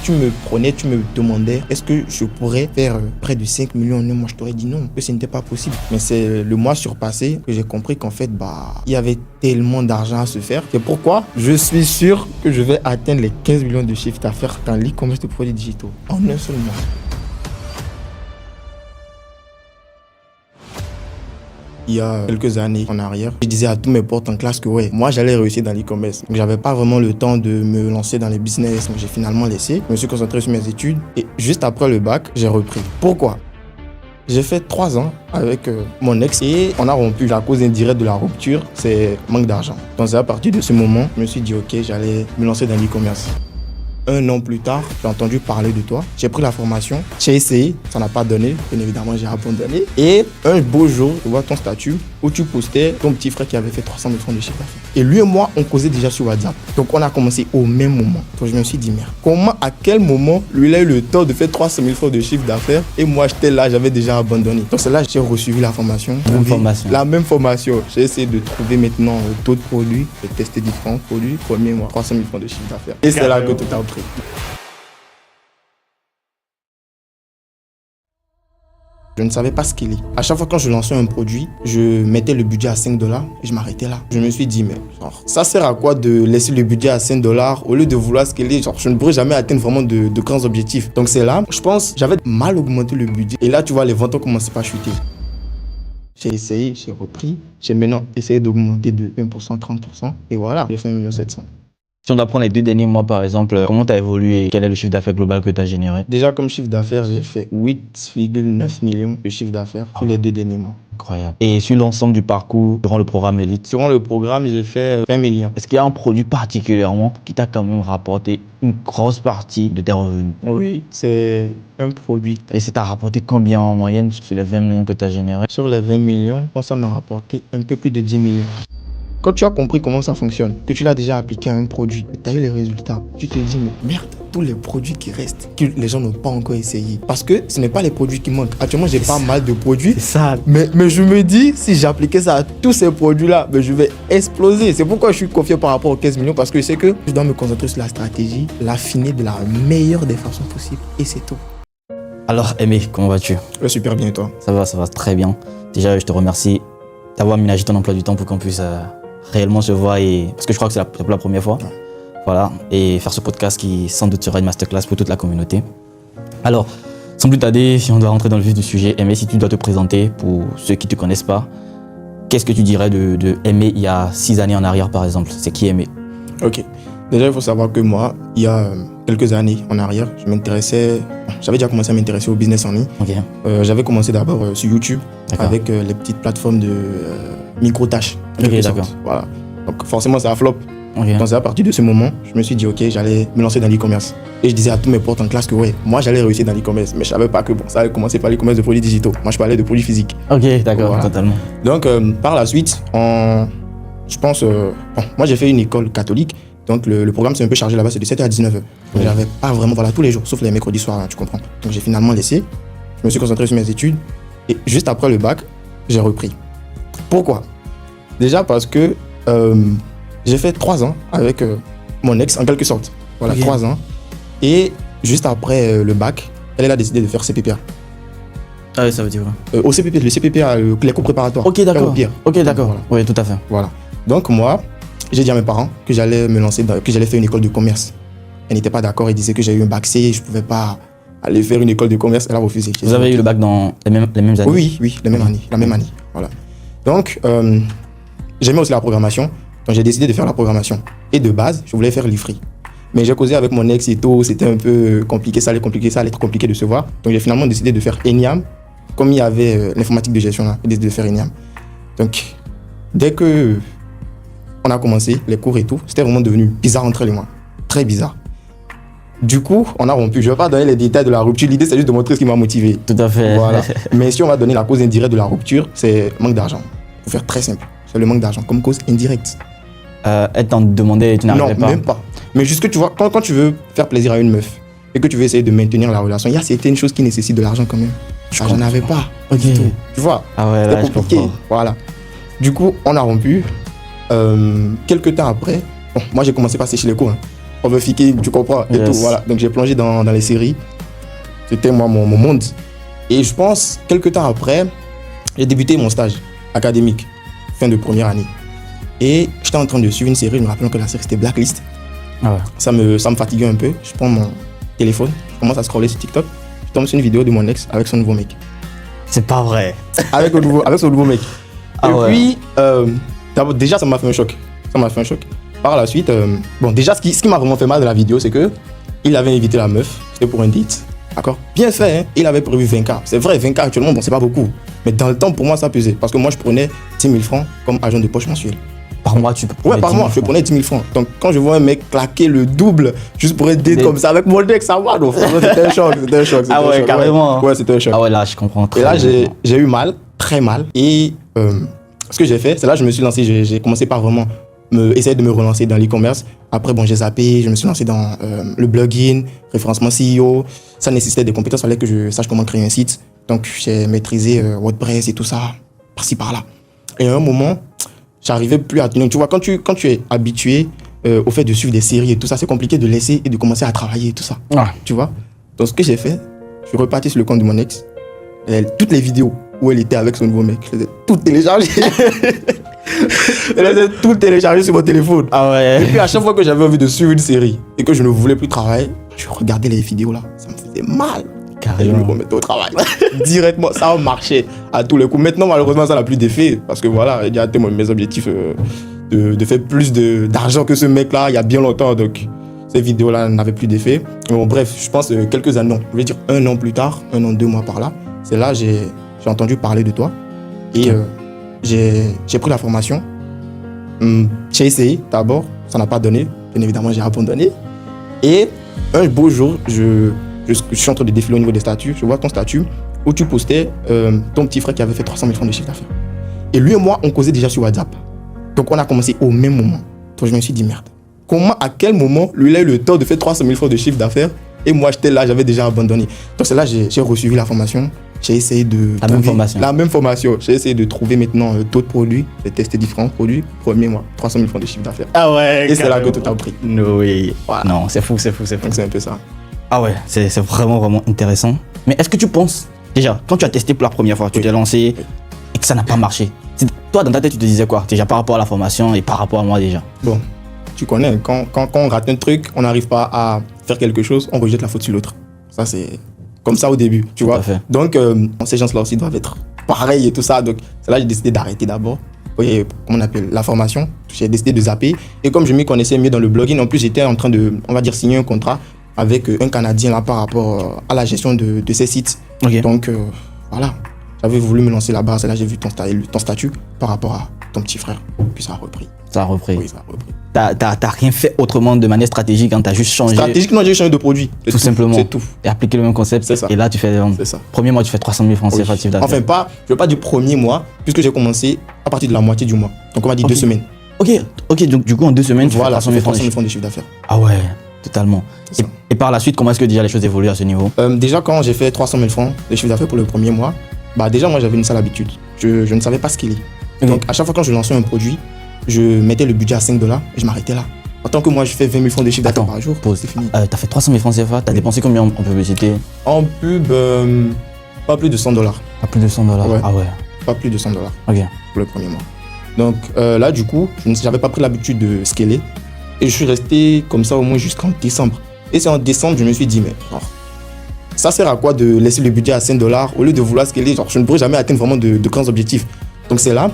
tu me prenais, tu me demandais est-ce que je pourrais faire près de 5 millions en un mois, je t'aurais dit non, que ce n'était pas possible. Mais c'est le mois surpassé que j'ai compris qu'en fait, il y avait tellement d'argent à se faire. C'est pourquoi je suis sûr que je vais atteindre les 15 millions de chiffre d'affaires dans l'e-commerce de produits digitaux en un seul mois. Il y a quelques années en arrière, je disais à tous mes potes en classe que moi j'allais réussir dans l'e-commerce. Donc j'avais pas vraiment le temps de me lancer dans les business, donc j'ai finalement laissé. Je me suis concentré sur mes études et juste après le bac, j'ai repris. Pourquoi ? J'ai fait 3 ans avec mon ex et on a rompu. La cause indirecte de la rupture, c'est manque d'argent. Donc c'est à partir de ce moment, je me suis dit ok, j'allais me lancer dans l'e-commerce. 1 an plus tard, j'ai entendu parler de toi. J'ai pris la formation, j'ai essayé, ça n'a pas donné. Bien évidemment, j'ai abandonné. Et un beau jour, je vois ton statut où tu postais ton petit frère qui avait fait 300 000 francs de chiffre d'affaires. Et lui et moi, on causait déjà sur WhatsApp. Donc on a commencé au même moment. Donc je me suis dit, merde, comment, à quel moment, lui, il a eu le temps de faire 300 000 francs de chiffre d'affaires et moi, j'étais là, j'avais déjà abandonné. Donc c'est là que j'ai reçu la formation. La même formation. J'ai essayé de trouver maintenant le taux de produit, de tester différents produits. Premier mois, 300 000 francs de chiffre d'affaires. Et c'est là que tout a pris. Je ne savais pas scaler. À chaque fois quand je lançais un produit, je mettais le budget à $5 et je m'arrêtais là. Je me suis dit, mais ça sert à quoi de laisser le budget à $5 au lieu de vouloir scaler? Je ne pourrais jamais atteindre vraiment de grands objectifs. Donc c'est là, je pense, j'avais mal augmenté le budget. Et là, tu vois, les ventes ont commencé à chuter. J'ai essayé, j'ai repris. J'ai maintenant essayé d'augmenter de 20%, 30%. Et voilà, j'ai fait 1 700 000. Si on doit prendre les 2 derniers mois par exemple, comment tu as évolué? Quel est le chiffre d'affaires global que tu as généré? Déjà comme chiffre d'affaires, j'ai fait 8,9 millions de chiffre d'affaires sur les 2 derniers mois. Incroyable. Et sur l'ensemble du parcours, durant le programme Elite? Durant le programme, j'ai fait 20 millions. Est-ce qu'il y a un produit particulièrement qui t'a quand même rapporté une grosse partie de tes revenus? Oui, c'est un produit. Et ça t'a rapporté combien en moyenne sur les 20 millions que tu as générés? Sur les 20 millions, je pense que ça m'a rapporté un peu plus de 10 millions. Quand tu as compris comment ça fonctionne, que tu l'as déjà appliqué à un produit, que tu as eu les résultats, tu te dis, mais merde, tous les produits qui restent, que les gens n'ont pas encore essayé. Parce que ce n'est pas les produits qui manquent. Actuellement, j'ai pas mal de produits. C'est ça. Mais je me dis, si j'appliquais ça à tous ces produits-là, je vais exploser. C'est pourquoi je suis confiant par rapport aux 15 millions, parce que je sais que je dois me concentrer sur la stratégie, l'affiner de la meilleure des façons possibles. Et c'est tout. Alors, Aimé, comment vas-tu? Super bien, et toi? Ça va très bien. Déjà, je te remercie d'avoir aménagé ton emploi du temps pour qu'on puisse réellement se voir, parce que je crois que c'est pour la première fois. Ouais. Voilà, et faire ce podcast qui sans doute sera une masterclass pour toute la communauté. Alors, sans plus tarder, si on doit rentrer dans le vif du sujet, Aimé, si tu dois te présenter pour ceux qui ne te connaissent pas, qu'est-ce que tu dirais de Aimé il y a 6 années en arrière par exemple? C'est qui Aimé? Ok, déjà il faut savoir que moi, il y a quelques années en arrière, j'avais déjà commencé à m'intéresser au business en ligne. Okay. J'avais commencé d'abord sur YouTube avec les petites plateformes de micro-tâches. Ok, d'accord. Voilà. Donc forcément ça a flop. Okay. Donc c'est à partir de ce moment, je me suis dit ok, j'allais me lancer dans l'e-commerce. Et je disais à tous mes potes en classe que moi j'allais réussir dans l'e-commerce, mais je savais pas que ça allait commencer par l'e-commerce de produits digitaux. Moi je parlais de produits physiques. Ok, d'accord, voilà. Totalement. Donc par la suite, je pense, moi j'ai fait une école catholique, donc le programme c'est un peu chargé là-bas, c'est de 7h à 19h. Donc j'avais pas vraiment, tous les jours, sauf les mercredis soirs, tu comprends. Donc j'ai finalement laissé, je me suis concentré sur mes études, et juste après le bac, j'ai repris. Pourquoi? Déjà parce que j'ai fait 3 ans avec mon ex, en quelque sorte. Voilà, okay. 3 ans. Et juste après le bac, elle a décidé de faire CPPA. Ah oui, ça veut dire quoi? Au CPP, le CPPA, les cours préparatoires. Ok, d'accord. Ok, d'accord. Voilà. Oui, tout à fait. Voilà. Donc moi, j'ai dit à mes parents que j'allais me lancer, que j'allais faire une école de commerce. Elle n'était pas d'accord, elle disait que j'ai eu un bac C, je ne pouvais pas aller faire une école de commerce, elle a refusé. Vous avez eu le bac dans les mêmes années? Oui, la même année. Voilà. Donc, j'aimais aussi la programmation, donc j'ai décidé de faire la programmation. Et de base, je voulais faire l'IFRI. Mais j'ai causé avec mon ex et tout, c'était un peu compliqué, ça allait être compliqué de se voir. Donc j'ai finalement décidé de faire ENIAM, comme il y avait l'informatique de gestion là, j'ai décidé de faire ENIAM. Donc, dès que on a commencé les cours et tout, c'était vraiment devenu bizarre entre les mois, très bizarre. Du coup, on a rompu. Je ne vais pas donner les détails de la rupture, l'idée c'est juste de montrer ce qui m'a motivé. Tout à fait. Voilà. Mais si on va donner la cause indirecte de la rupture, c'est manque d'argent. Pour faire très simple, c'est le manque d'argent comme cause indirecte. Elle t'en demandait et tu n'arrivais pas? Non, même pas. Mais juste que tu vois, quand tu veux faire plaisir à une meuf et que tu veux essayer de maintenir la relation, il y a certaines choses qui nécessitent de l'argent quand même. J'en avais pas. Ok. Tu vois, ah ouais, là, c'était compliqué. Voilà. Du coup, on a rompu. Quelques temps après, moi j'ai commencé par sécher les cours. overthinking, tu comprends, et tout, voilà. Donc j'ai plongé dans les séries. C'était moi mon monde. Et je pense, quelques temps après, j'ai débuté mon stage académique, fin de première année. Et j'étais en train de suivre une série, je me rappelle que la série c'était Blacklist. Ah ouais. Ça me fatiguait un peu. Je prends mon téléphone, je commence à scroller sur TikTok. Je tombe sur une vidéo de mon ex avec son nouveau mec. C'est pas vrai. Avec son nouveau mec. Ah et ouais. puis, d'abord, déjà, ça m'a fait un choc. Par la suite, bon, déjà, ce qui m'a vraiment fait mal de la vidéo, c'est que il avait invité la meuf, c'était pour un date. D'accord. Bien fait, hein. Il avait prévu 20K. C'est vrai, 20K actuellement, bon, c'est pas beaucoup. Mais dans le temps, pour moi, ça pesait. Parce que moi, je prenais 10 000 francs comme agent de poche mensuel. Par mois, tu peux prendre Ouais, par mois, je prenais 10 000 francs. Donc, quand je vois un mec claquer le double juste pour être date comme ça avec mon ex, ça va. Donc, c'était un choc. Ah ouais, carrément. Ouais, c'était un choc. Ah ouais, là, je comprends. Et là, j'ai eu mal, très mal. Et ce que j'ai fait, c'est là que je me suis lancé. J'ai commencé par vraiment essayer de me relancer dans l'e-commerce. Après, bon, j'ai zappé, je me suis lancé dans le blogging, référencement SEO. Ça nécessitait des compétences, il fallait que je sache comment créer un site. Donc, j'ai maîtrisé WordPress et tout ça, par-ci, par-là. Et à un moment, j'arrivais plus à tenir. Tu vois, quand tu es habitué au fait de suivre des séries et tout ça, c'est compliqué de laisser et de commencer à travailler et tout ça. Ah. Tu vois. Donc, ce que j'ai fait, je suis reparti sur le compte de mon ex. Toutes les vidéos où elle était avec son nouveau mec, je les ai toutes téléchargées. Je les ai toutes téléchargées sur mon téléphone. Ah ouais. Et puis, à chaque fois que j'avais envie de suivre une série et que je ne voulais plus travailler, je regardais les vidéos là. Ça me faisait mal. Et je Carrément. me remettais au travail. Directement, ça a marché à tous les coups. Maintenant, malheureusement, ça n'a plus d'effet parce que voilà, j'ai atteint mes objectifs de faire plus d'argent que ce mec-là il y a bien longtemps. Donc, ces vidéos-là n'avaient plus d'effet. Bon, bref, je pense quelques années, non, je vais dire 1 an plus tard, 1 an, 2 mois par là, c'est là que j'ai entendu parler de toi. Et j'ai pris la formation. J'ai essayé d'abord, ça n'a pas donné. Bien évidemment, j'ai abandonné. Et un beau jour, je suis en train de défiler au niveau des statuts. Je vois ton statut où tu postais ton petit frère qui avait fait 300 000 francs de chiffre d'affaires. Et lui et moi, on causait déjà sur WhatsApp. Donc, on a commencé au même moment. Donc, je me suis dit, merde. Comment, à quel moment, lui, il a eu le temps de faire 300 000 francs de chiffre d'affaires et moi, j'étais là, j'avais déjà abandonné. Donc, c'est là que j'ai reçu la formation. J'ai essayé de... La même formation. J'ai essayé de trouver maintenant d'autres produits. J'ai testé différents produits. Premier mois, 300 000 francs de chiffre d'affaires. Ah ouais. Et c'est là que tout a pris. No way. Voilà. Non, c'est fou. Donc, c'est un peu ça. Ah ouais, c'est vraiment, vraiment intéressant. Mais est-ce que tu penses, déjà, quand tu as testé pour la première fois, tu t'es lancé et que ça n'a pas marché, toi, dans ta tête, tu te disais quoi? Déjà par rapport à la formation et par rapport à moi déjà? Bon, tu connais, quand on rate un truc, on n'arrive pas à faire quelque chose, on rejette la faute sur l'autre. Ça, c'est comme ça au début, tu vois. Donc, ces gens-là aussi doivent être pareils et tout ça. Donc, c'est là que j'ai décidé d'arrêter d'abord. Oui, comment on appelle, la formation. J'ai décidé de zapper. Et comme je m'y connaissais mieux dans le blogging, en plus, j'étais en train de, on va dire, signer un contrat avec un Canadien là par rapport à la gestion de ces sites. Okay. Donc, voilà. J'avais voulu me lancer là-bas. C'est là que j'ai vu ton statut par rapport à ton petit frère. Puis ça a repris. Ça a repris. Oui, ça a repris. T'as rien fait autrement de manière stratégique quand t'as juste changé. Stratégique, non, j'ai changé de produit. Tout simplement. C'est tout. Et appliquer le même concept. C'est ça. Et là, tu fais. C'est ça. Premier mois, tu fais 300 000 francs CFA de chiffre d'affaires. Enfin, je veux pas du premier mois, puisque j'ai commencé à partir de la moitié du mois. Donc, on va dire 2 semaines. Ok, donc du coup, en 2 semaines, tu fais 300 000 francs de chiffre d'affaires. Ah ouais, totalement. Et par la suite, comment est-ce que déjà les choses évoluent à ce niveau? Déjà, quand j'ai fait 300 000 francs de chiffre d'affaires pour le premier mois, bah déjà, moi, j'avais une sale habitude. Je ne savais pas scaler. Donc, à chaque fois quand je lançais un produit, je mettais le budget à $5 et je m'arrêtais là. En tant que moi, je fais 20 000 francs de chiffre d'affaires par jour, c'est fini. T'as fait 300 000 francs CFA, t'as dépensé combien en publicité? En pub, pas plus de $100. Pas plus de $100? Ouais. Ah ouais. Pas plus de $100 Ok. pour le premier mois. Donc là, du coup, je n'avais pas pris l'habitude de scaler. Et je suis resté comme ça au moins jusqu'en décembre. Et c'est en décembre, je me suis dit, mais ça sert à quoi de laisser le budget à $5 au lieu de vouloir scaler? Genre, je ne pourrais jamais atteindre vraiment de grands objectifs. Donc c'est là,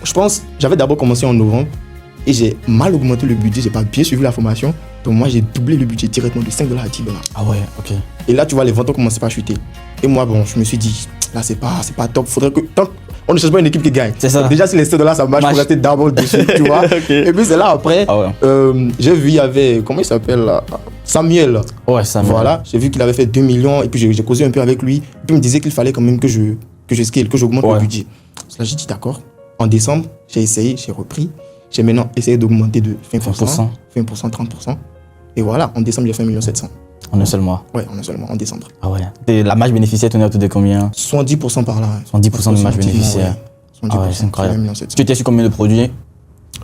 je pense, j'avais d'abord commencé en novembre et j'ai mal augmenté le budget, j'ai pas bien suivi la formation. Donc moi, j'ai doublé le budget directement de $5 à $10. Ah ouais, ok. Et là, tu vois, les ventes ont commencé à chuter. Et moi, bon, je me suis dit, là, c'est pas top. Faudrait que... On ne cherche pas une équipe qui gagne. C'est ça. Déjà, si les $5 ça marche, il faut rester d'abord dessus, tu vois. Okay. Et puis c'est là, après, j'ai vu, il y avait, comment il s'appelle là, Samuel. Ouais, Samuel. Voilà, j'ai vu qu'il avait fait 2 millions et puis j'ai causé un peu avec lui. Et puis il me disait qu'il fallait quand même que je scale, que j'augmente le budget. Là, j'ai dit d'accord. En décembre, j'ai essayé, j'ai repris. J'ai maintenant essayé d'augmenter de 20%, 30%. Et voilà, en décembre, j'ai fait 1 700 000. En un seul mois? Ouais, en un seul mois, en décembre. Ah ouais. Et la marge bénéficiaire tournait autour de combien? 70% par là. 70% de marge bénéficiaire. Ouais. 70%, ah ouais, c'est incroyable. Tu étais étais sur combien de produits?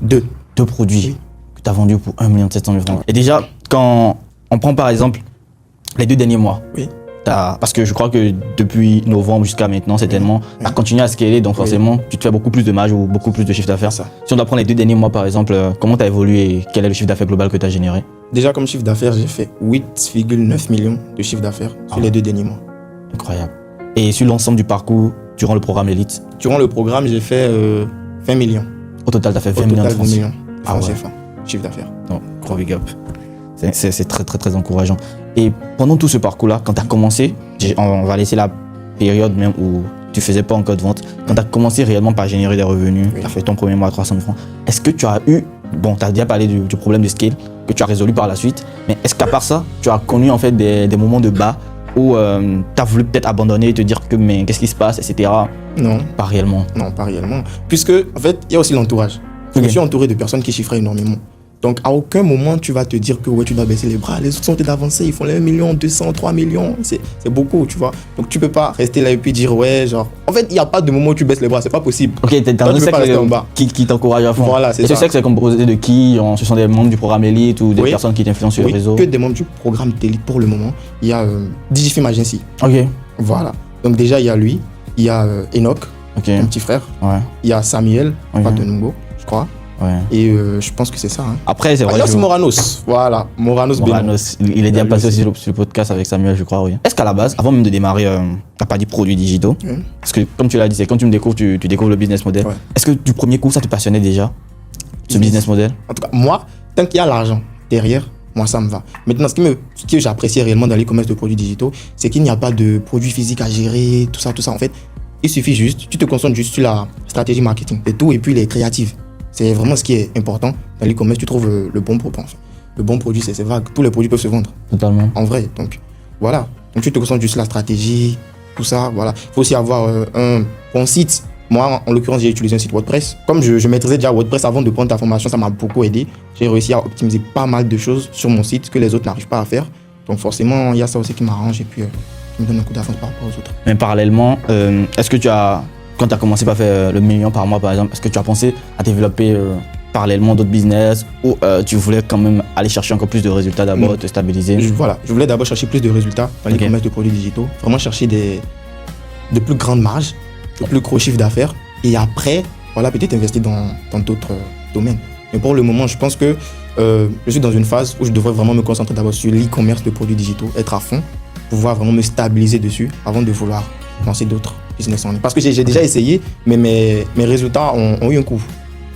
2. 2 produits que tu as vendus pour 1 700 000 francs. Et déjà, quand on prend par exemple les 2 derniers mois, Oui. parce que je crois que depuis novembre jusqu'à maintenant, certainement, tu as continué à scaler, donc forcément, tu te fais beaucoup plus de marge ou beaucoup plus de chiffre d'affaires. Ça. Si on doit prendre les 2 derniers mois, par exemple, comment tu as évolué et quel est le chiffre d'affaires global que tu as généré? Déjà, comme chiffre d'affaires, j'ai fait 8,9 millions de chiffre d'affaires sur les 2 derniers mois. Incroyable. Et sur l'ensemble du parcours, durant le programme Elite, Durant le programme, j'ai fait 20 millions. au total, tu as fait 20 Au millions de total, 20 francs. millions de Ah francs ouais. CFA, chiffre d'affaires. Non, gros big up. C'est très, très, très encourageant. Et pendant tout ce parcours-là, quand tu as commencé, on va laisser la période même où tu faisais pas encore de vente, quand tu as commencé réellement par générer des revenus, Oui. tu as fait ton premier mois à 300 000 francs, est-ce que tu as eu, bon, tu as déjà parlé du problème de scale que tu as résolu par la suite, mais est-ce qu'à part ça, tu as connu en fait des moments de bas où tu as voulu peut-être abandonner et te dire que mais qu'est-ce qui se passe, etc. Non, Pas réellement. non, pas réellement. Puisque, en fait, il y a aussi l'entourage. Je me suis entouré de personnes qui chiffraient énormément. Donc, à aucun moment, tu vas te dire que ouais, tu dois baisser les bras. Les autres sont avancés, ils font les 1 million, 200, 3 millions. C'est beaucoup, tu vois. Donc, tu peux pas rester là et puis dire, ouais, genre. En fait, il n'y a pas de moment où tu baisses les bras, c'est pas possible. Ok, t'es dans Toi, un tu peux pas rester en cercle bas. qui t'encourage à fond. Voilà, c'est Et ce ça. cercle, c'est composé de qui? Ce sont des membres du programme Elite ou des Oui. personnes qui t'influencent sur Oui, les réseaux? que des membres du programme d'élite pour le moment. Il y a Digifilm Agency. Ok. Voilà. Donc, déjà, il y a lui. Il y a Enoch, Ok. mon petit frère. Ouais. Il y a Samuel, Ok. Patenungo, je crois. Ouais. Et je pense que c'est ça. Hein. Après, c'est Ah, vrai. il y a aussi Moranos. Voilà, Moranos Beno. Moranos, il est déjà passé aussi sur le podcast avec Samuel, je crois, oui. Est-ce qu'à la base, avant même de démarrer, t'as pas dit produits digitaux? Oui. Parce que, comme tu l'as dit, c'est quand tu me découvres, tu découvres le business model. Ouais. Est-ce que du premier coup, ça te passionnait déjà, ce business model? En tout cas, moi, tant qu'il y a l'argent derrière, moi, ça me va. Maintenant, ce que j'apprécie réellement dans l'e-commerce de produits digitaux, c'est qu'il n'y a pas de produits physiques à gérer, tout ça. En fait, il suffit juste, tu te concentres juste sur la stratégie marketing, c'est tout, et puis les créatives. C'est vraiment ce qui est important. Dans l'e-commerce, tu trouves le bon produit. Enfin, le bon produit, c'est vague. Tous les produits peuvent se vendre, Totalement. en vrai. Donc, voilà. Donc, tu te concentres juste sur la stratégie, tout ça, voilà. Il faut aussi avoir un bon site. Moi, en l'occurrence, j'ai utilisé un site WordPress. Comme je maîtrisais déjà WordPress avant de prendre ta formation, ça m'a beaucoup aidé. J'ai réussi à optimiser pas mal de choses sur mon site que les autres n'arrivent pas à faire. Donc, forcément, il y a ça aussi qui m'arrange et puis qui me donne un coup d'avance par rapport aux autres. Mais parallèlement, est-ce que quand tu as commencé par faire le million par mois, par exemple, est-ce que tu as pensé à développer parallèlement d'autres business ou tu voulais quand même aller chercher encore plus de résultats d'abord, Non. te stabiliser? Je voulais d'abord chercher plus de résultats dans Ok. l'e-commerce de produits digitaux. Vraiment chercher de plus grandes marges, de plus gros chiffres d'affaires. Et après, voilà, peut-être investir dans d'autres domaines. Mais pour le moment, je pense que je suis dans une phase où je devrais vraiment me concentrer d'abord sur l'e-commerce de produits digitaux, être à fond, pouvoir vraiment me stabiliser dessus avant de vouloir lancer d'autres business en ligne. Parce que j'ai déjà essayé, mais mes résultats ont eu un coup.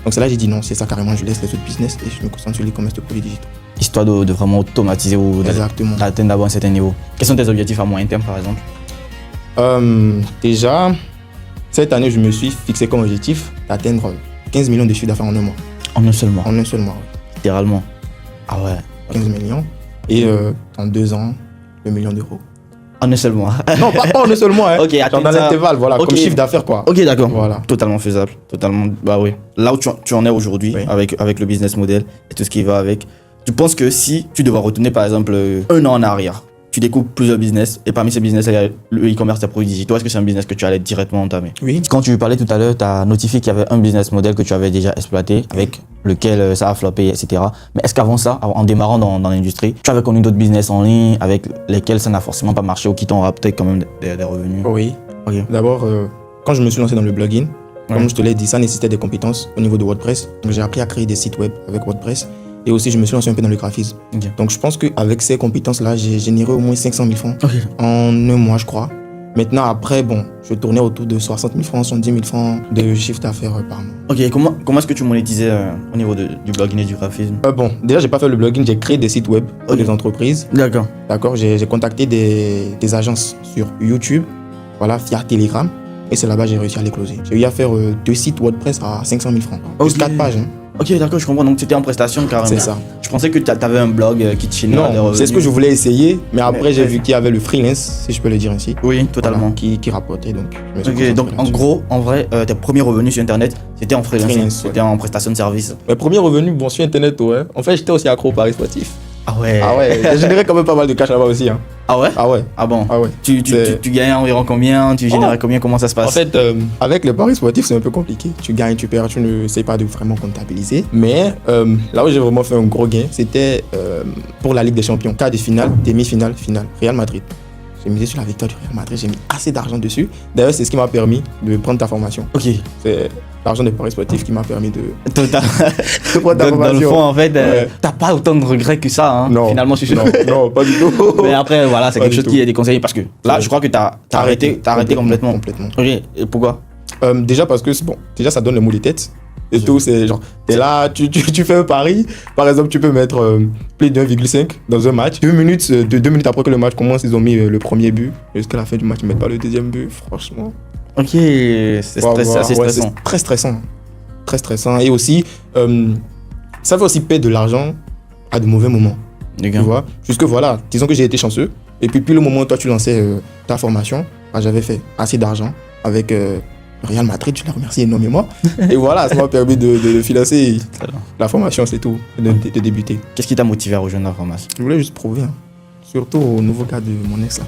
Donc c'est là que j'ai dit non, c'est ça carrément, je laisse les autres business et je me concentre sur l'e-commerce de produits digitaux. Histoire de vraiment automatiser ou Exactement. d'atteindre d'abord un certain niveau. Quels sont tes objectifs à moyen terme, par exemple? Déjà, cette année, je me suis fixé comme objectif d'atteindre 15 millions de chiffre d'affaires en un mois. En un seul mois, En un seul mois, ouais. littéralement. Ah ouais. 15 millions. Et dans 2 ans, le million d'euros. En un seul mois. Non, pas en un seul mois. Hein. Ok, Genre atteindre dans ça. l'intervalle, voilà, Ok. comme chiffre d'affaires, quoi. Ok, d'accord. Voilà. Totalement faisable. Totalement. Bah oui. Là où tu en es aujourd'hui, Oui. avec le business model et tout ce qui va avec, tu penses que si tu devais retourner, par exemple, 1 an en arrière, tu découpes plusieurs business et parmi ces business, il y a le e-commerce, tes produits digitaux. Est-ce que c'est un business que tu allais directement entamer? Oui. Quand tu parlais tout à l'heure, tu as notifié qu'il y avait un business model que tu avais déjà exploité, avec lequel ça a floppé, etc. Mais est-ce qu'avant ça, en démarrant dans l'industrie, tu avais connu d'autres business en ligne avec lesquels ça n'a forcément pas marché ou qui t'ont rapporté quand même des revenus? Oui. Ok. D'abord, quand je me suis lancé dans le blogging, Ouais. comme je te l'ai dit, ça nécessitait des compétences au niveau de WordPress. Donc j'ai appris à créer des sites web avec WordPress. Et aussi, je me suis lancé un peu dans le graphisme. Ok. Donc je pense qu'avec ces compétences-là, j'ai généré au moins 500 000 francs Ok. en un mois, je crois. Maintenant, après, bon, je tournais autour de 60 000 francs, 70 000 francs de chiffre d'affaires par mois. Ok, comment est-ce que tu monétisais au niveau du blogging et du graphisme? Bon, déjà, j'ai pas fait le blogging, j'ai créé des sites web pour Ok. des entreprises. D'accord. D'accord, j'ai contacté des agences sur YouTube, voilà, via Telegram. Et c'est là-bas que j'ai réussi à les closer. J'ai eu à faire 2 sites WordPress à 500 000 francs. Plus Ok. 4 pages. Hein. Ok, d'accord, je comprends. Donc tu étais en prestation carrément. C'est ça. Je pensais que tu avais un blog qui te générait des Non, revenus. c'est ce que je voulais essayer, mais après Mais- j'ai vu qu'il y avait le freelance, si je peux le dire ainsi. Oui, totalement. Voilà, qui rapportait, donc je me suis Ok, concentré donc en là-dessus. gros, en vrai, tes premiers revenus sur Internet, c'était en freelance, Freelance, c'était en prestation de service. Mes premiers revenus, bon, sur Internet, ouais. En fait, j'étais aussi accro au paris sportif. Ah ouais. Ah ouais, j'ai généré quand même pas mal de cash là-bas aussi. Hein. Ah ouais. Ah ouais. Ah bon. Ah ouais. Tu gagnais environ combien? Tu générais combien? Comment ça se passe? En fait, avec les paris sportifs, c'est un peu compliqué. Tu gagnes, tu perds, tu ne sais pas de vraiment comptabiliser. Mais là où j'ai vraiment fait un gros gain, c'était pour la Ligue des Champions. Quart de finale, demi-finale, finale. Real Madrid. J'ai misé sur la victoire du Real Madrid, j'ai mis assez d'argent dessus. D'ailleurs, c'est ce qui m'a permis de prendre ta formation. Ok. C'est l'argent des paris sportifs qui m'a permis de Total. prendre ta formation. Dans le fond, en fait, Ouais. t'as pas autant de regrets que ça, hein. Non. Finalement, je suis sûr. Non, pas du tout. Mais après, voilà, c'est Pas quelque du chose tout. qui est déconseillé parce que là, je crois que t'as arrêté complètement. Complètement. Ok. Et pourquoi? Déjà parce que, bon, déjà ça donne le mot des têtes. Et tout, c'est genre, t'es là, tu fais un pari. Par exemple, tu peux mettre plus de 1,5 dans un match. 2 minutes après que le match commence, ils ont mis le premier but. Jusqu'à la fin du match, ils mettent pas le deuxième but, franchement. Ok, c'est assez stressant. C'est très stressant. Très stressant. Et aussi, ça fait aussi perdre de l'argent à de mauvais moments. Tu vois, jusque voilà, disons que j'ai été chanceux. Et puis le moment où toi tu lançais ta formation, bah, j'avais fait assez d'argent avec Real Madrid, je les remercie énormément. Et voilà, ça m'a permis de financer la formation, c'est tout, de débuter. Qu'est-ce qui t'a motivé à rejoindre la formation? Je voulais juste prouver, hein. Surtout au nouveau cas de mon ex là.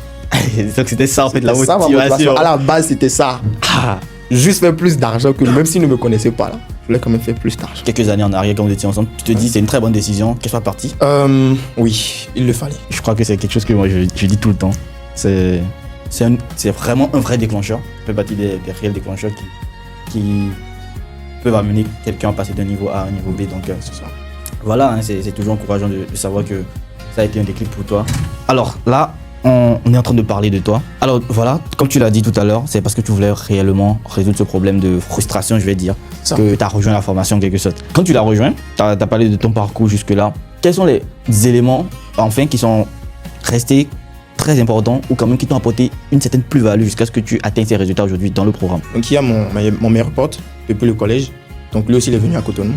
Donc c'était ça en fait la C'était ça, ma motivation. À la base, c'était ça. Ah, Juste faire plus d'argent que lui, même s'il ne me connaissait pas là. Je voulais quand même faire plus d'argent. quelques années en arrière, quand vous étiez ensemble, tu te dis c'est une très bonne décision, qu'elle soit partie. Oui, il le fallait. Je crois que c'est quelque chose que moi je dis tout le temps. C'est vraiment un vrai déclencheur. Ça fait partie des réels déclencheurs qui peuvent amener quelqu'un à passer d'un niveau A à un niveau B. Donc C'est ça. voilà, hein, c'est toujours encourageant de savoir que ça a été un déclic pour toi. Alors là, on est en train de parler de toi. Alors voilà, comme tu l'as dit tout à l'heure, c'est parce que tu voulais réellement résoudre ce problème de frustration, je vais dire, Ça. que tu as rejoint la formation en quelque sorte. Quand tu l'as rejoint, tu as parlé de ton parcours jusque-là. Quels sont les éléments, enfin, qui sont restés très importants ou quand même qui t'ont apporté une certaine plus-value jusqu'à ce que tu atteignes ces résultats aujourd'hui dans le programme? Donc il y a mon meilleur pote depuis le collège. Donc lui aussi il est venu à Cotonou.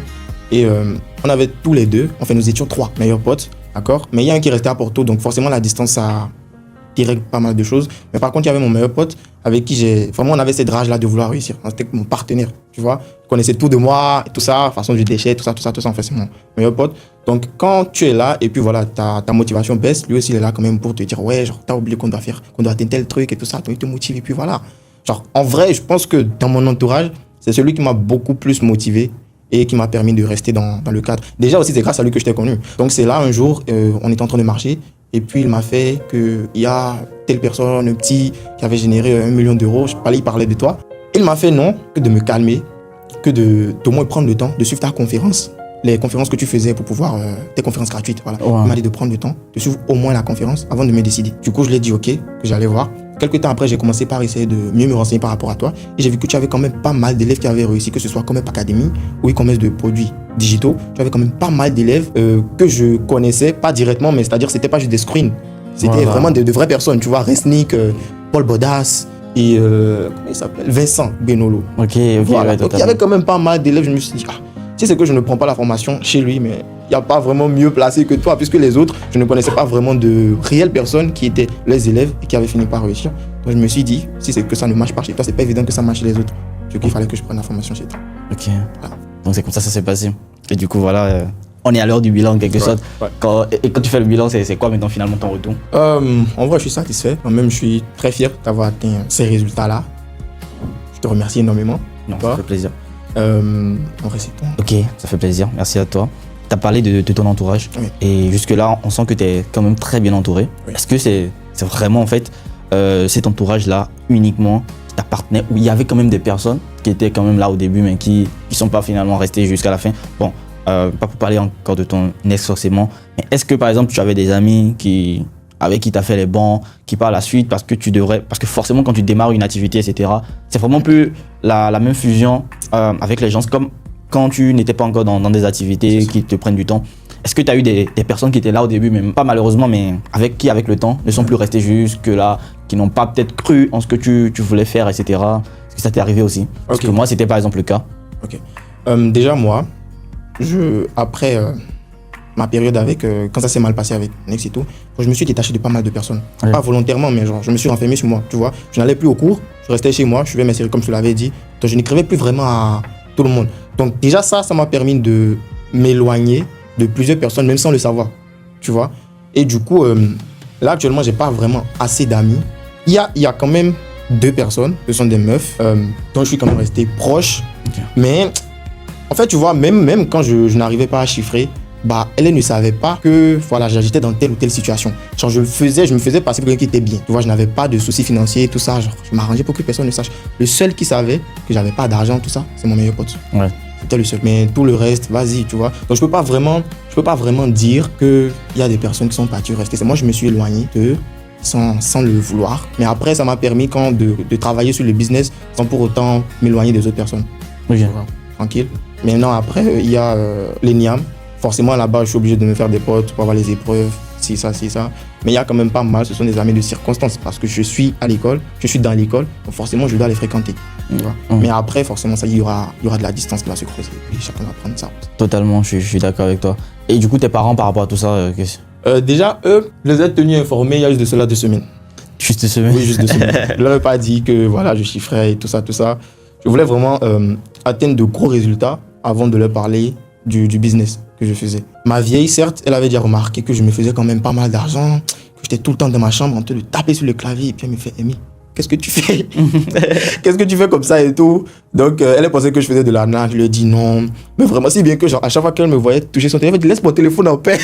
Et on avait tous les deux, enfin nous étions 3 meilleurs potes, d'accord? Mais il y a un qui restait à Porto, donc forcément la distance ça direct pas mal de choses. Mais par contre il y avait mon meilleur pote avec qui on avait cette rage là de vouloir réussir. C'était mon partenaire, tu vois? Il connaissait tout de moi et tout ça, façon du déchet, tout ça, en fait c'est mon meilleur pote. Donc quand tu es là et puis voilà, ta motivation baisse, lui aussi il est là quand même pour te dire ouais, genre t'as oublié qu'on doit atteindre tel truc et tout ça, donc il te motive et puis voilà. Genre en vrai, je pense que dans mon entourage, c'est celui qui m'a beaucoup plus motivé et qui m'a permis de rester dans le cadre. Déjà aussi, c'est grâce à lui que je t'ai connu. Donc c'est là un jour, on était en train de marcher et puis il m'a fait qu'il y a telle personne, un petit, qui avait généré 1 million d'euros, il parlait de toi. Il m'a fait non, que de me calmer, que d'au moins prendre le temps de suivre ta conférence, les conférences que tu faisais pour pouvoir, tes conférences gratuites, voilà. Ouais. Il m'a dit de prendre le temps, de suivre au moins la conférence avant de me décider. Du coup, je lui ai dit ok, que j'allais voir. Quelques temps après, j'ai commencé par essayer de mieux me renseigner par rapport à toi. Et j'ai vu que tu avais quand même pas mal d'élèves qui avaient réussi, que ce soit Commerce Academy ou e-commerce de produits digitaux. Tu avais quand même pas mal d'élèves que je connaissais, pas directement, mais c'est-à-dire que c'était pas juste des screens. C'était Voilà. vraiment de vraies personnes. Tu vois, Resnick, Paul Bodas et comment il s'appelle, Vincent Benolo. Ok, Voilà. ouais, Donc il y avait quand même pas mal d'élèves. Je me suis dit, si c'est que je ne prends pas la formation chez lui, mais il n'y a pas vraiment mieux placé que toi, puisque les autres, je ne connaissais pas vraiment de réelles personnes qui étaient les élèves et qui avaient fini par réussir. Donc je me suis dit, si c'est que ça ne marche pas chez toi, c'est pas évident que ça marche chez les autres. Du coup, il fallait que je prenne la formation chez toi. Ok. Donc c'est comme ça s'est passé. Et du coup, voilà, on est à l'heure du bilan en quelque sorte. Ouais. Quand tu fais le bilan, c'est quoi maintenant finalement ton retour? En vrai, je suis satisfait. Moi-même, je suis très fier d'avoir atteint ces résultats-là. Je te remercie énormément. Non, Toi ça fait plaisir. En vrai, c'est tout. Ok, ça fait plaisir. Merci à toi. Tu as parlé de ton entourage. Oui. Et jusque-là, on sent que tu es quand même très bien entouré. Oui. Est-ce que c'est vraiment en fait cet entourage-là uniquement qui t'appartenait ou il y avait quand même des personnes qui étaient quand même là au début mais qui ne sont pas finalement restées jusqu'à la fin? Bon, pas pour parler encore de ton ex forcément, mais est-ce que par exemple tu avais des amis avec qui tu as fait les bons, qui par la suite, parce que forcément quand tu démarres une activité, etc., c'est vraiment plus la même fusion avec les gens, comme quand tu n'étais pas encore dans des activités qui te prennent du temps. Est-ce que tu as eu des personnes qui étaient là au début, même pas malheureusement, mais avec le temps, ne sont plus restées jusque là, qui n'ont pas peut-être cru en ce que tu voulais faire, etc. Est-ce que ça t'est arrivé aussi? Parce que moi, c'était par exemple le cas. Ok. Déjà, moi, après ma période avec, quand ça s'est mal passé avec mon ex et tout, je me suis détaché de pas mal de personnes. Ouais. Pas volontairement, mais genre, je me suis renfermé sur moi, tu vois. Je n'allais plus au cours, je restais chez moi, je suivais mes séries comme je te l'avais dit. Donc, je n'écrivais plus vraiment à tout le monde. Donc, déjà, ça m'a permis de m'éloigner de plusieurs personnes, même sans le savoir. tu vois. Et du coup, là, actuellement, j'ai pas vraiment assez d'amis. Il y a quand même 2 personnes, ce sont des meufs, dont je suis quand même resté proche. Ok. Mais, en fait, tu vois, même quand je n'arrivais pas à chiffrer, bah, elle ne savait pas que voilà, j'étais dans telle ou telle situation. Genre, je me faisais passer pour quelqu'un qui était bien. Tu vois, je n'avais pas de soucis financiers, tout ça. Genre, je m'arrangeais pour que personne ne sache. Le seul qui savait que j'avais pas d'argent, tout ça, c'est mon meilleur pote. Ouais. C'était le seul. Mais tout le reste, vas-y, tu vois. Donc, je peux pas vraiment dire qu'il y a des personnes qui sont parties rester. C'est moi, je me suis éloigné d'eux sans le vouloir. Mais après, ça m'a permis de travailler sur le business sans pour autant m'éloigner des autres personnes. Ok. Tu vois, tranquille. Maintenant, après, il y a les NIAM. Forcément, là-bas, je suis obligé de me faire des potes pour avoir les épreuves, si ça. Mais il y a quand même pas mal, ce sont des amis de circonstance parce que je suis à l'école, je suis dans l'école, donc forcément, je dois les fréquenter. Tu vois. Mais après, forcément, ça, il y aura de la distance qui va se creuser et chacun va prendre ça. Totalement, je suis d'accord avec toi. Et du coup, tes parents, par rapport à tout ça, Déjà, eux, je les ai tenus informés il y a juste de cela 2 semaines. Juste une semaine? Oui, juste 2 semaines. Je leur ai pas dit que voilà, je chiffrais et tout ça. Je voulais vraiment atteindre de gros résultats avant de leur parler du business que je faisais. Ma vieille, certes, elle avait déjà remarqué que je me faisais quand même pas mal d'argent, que j'étais tout le temps dans ma chambre en train de taper sur le clavier et puis elle me fait « Amy, qu'est-ce que tu fais? Qu'est-ce que tu fais comme ça et tout ?» Donc, elle pensait que je faisais de l'arnaque. Je lui ai dit non. Mais vraiment, si bien que genre, à chaque fois qu'elle me voyait toucher son téléphone, elle me dit « Laisse mon téléphone en paix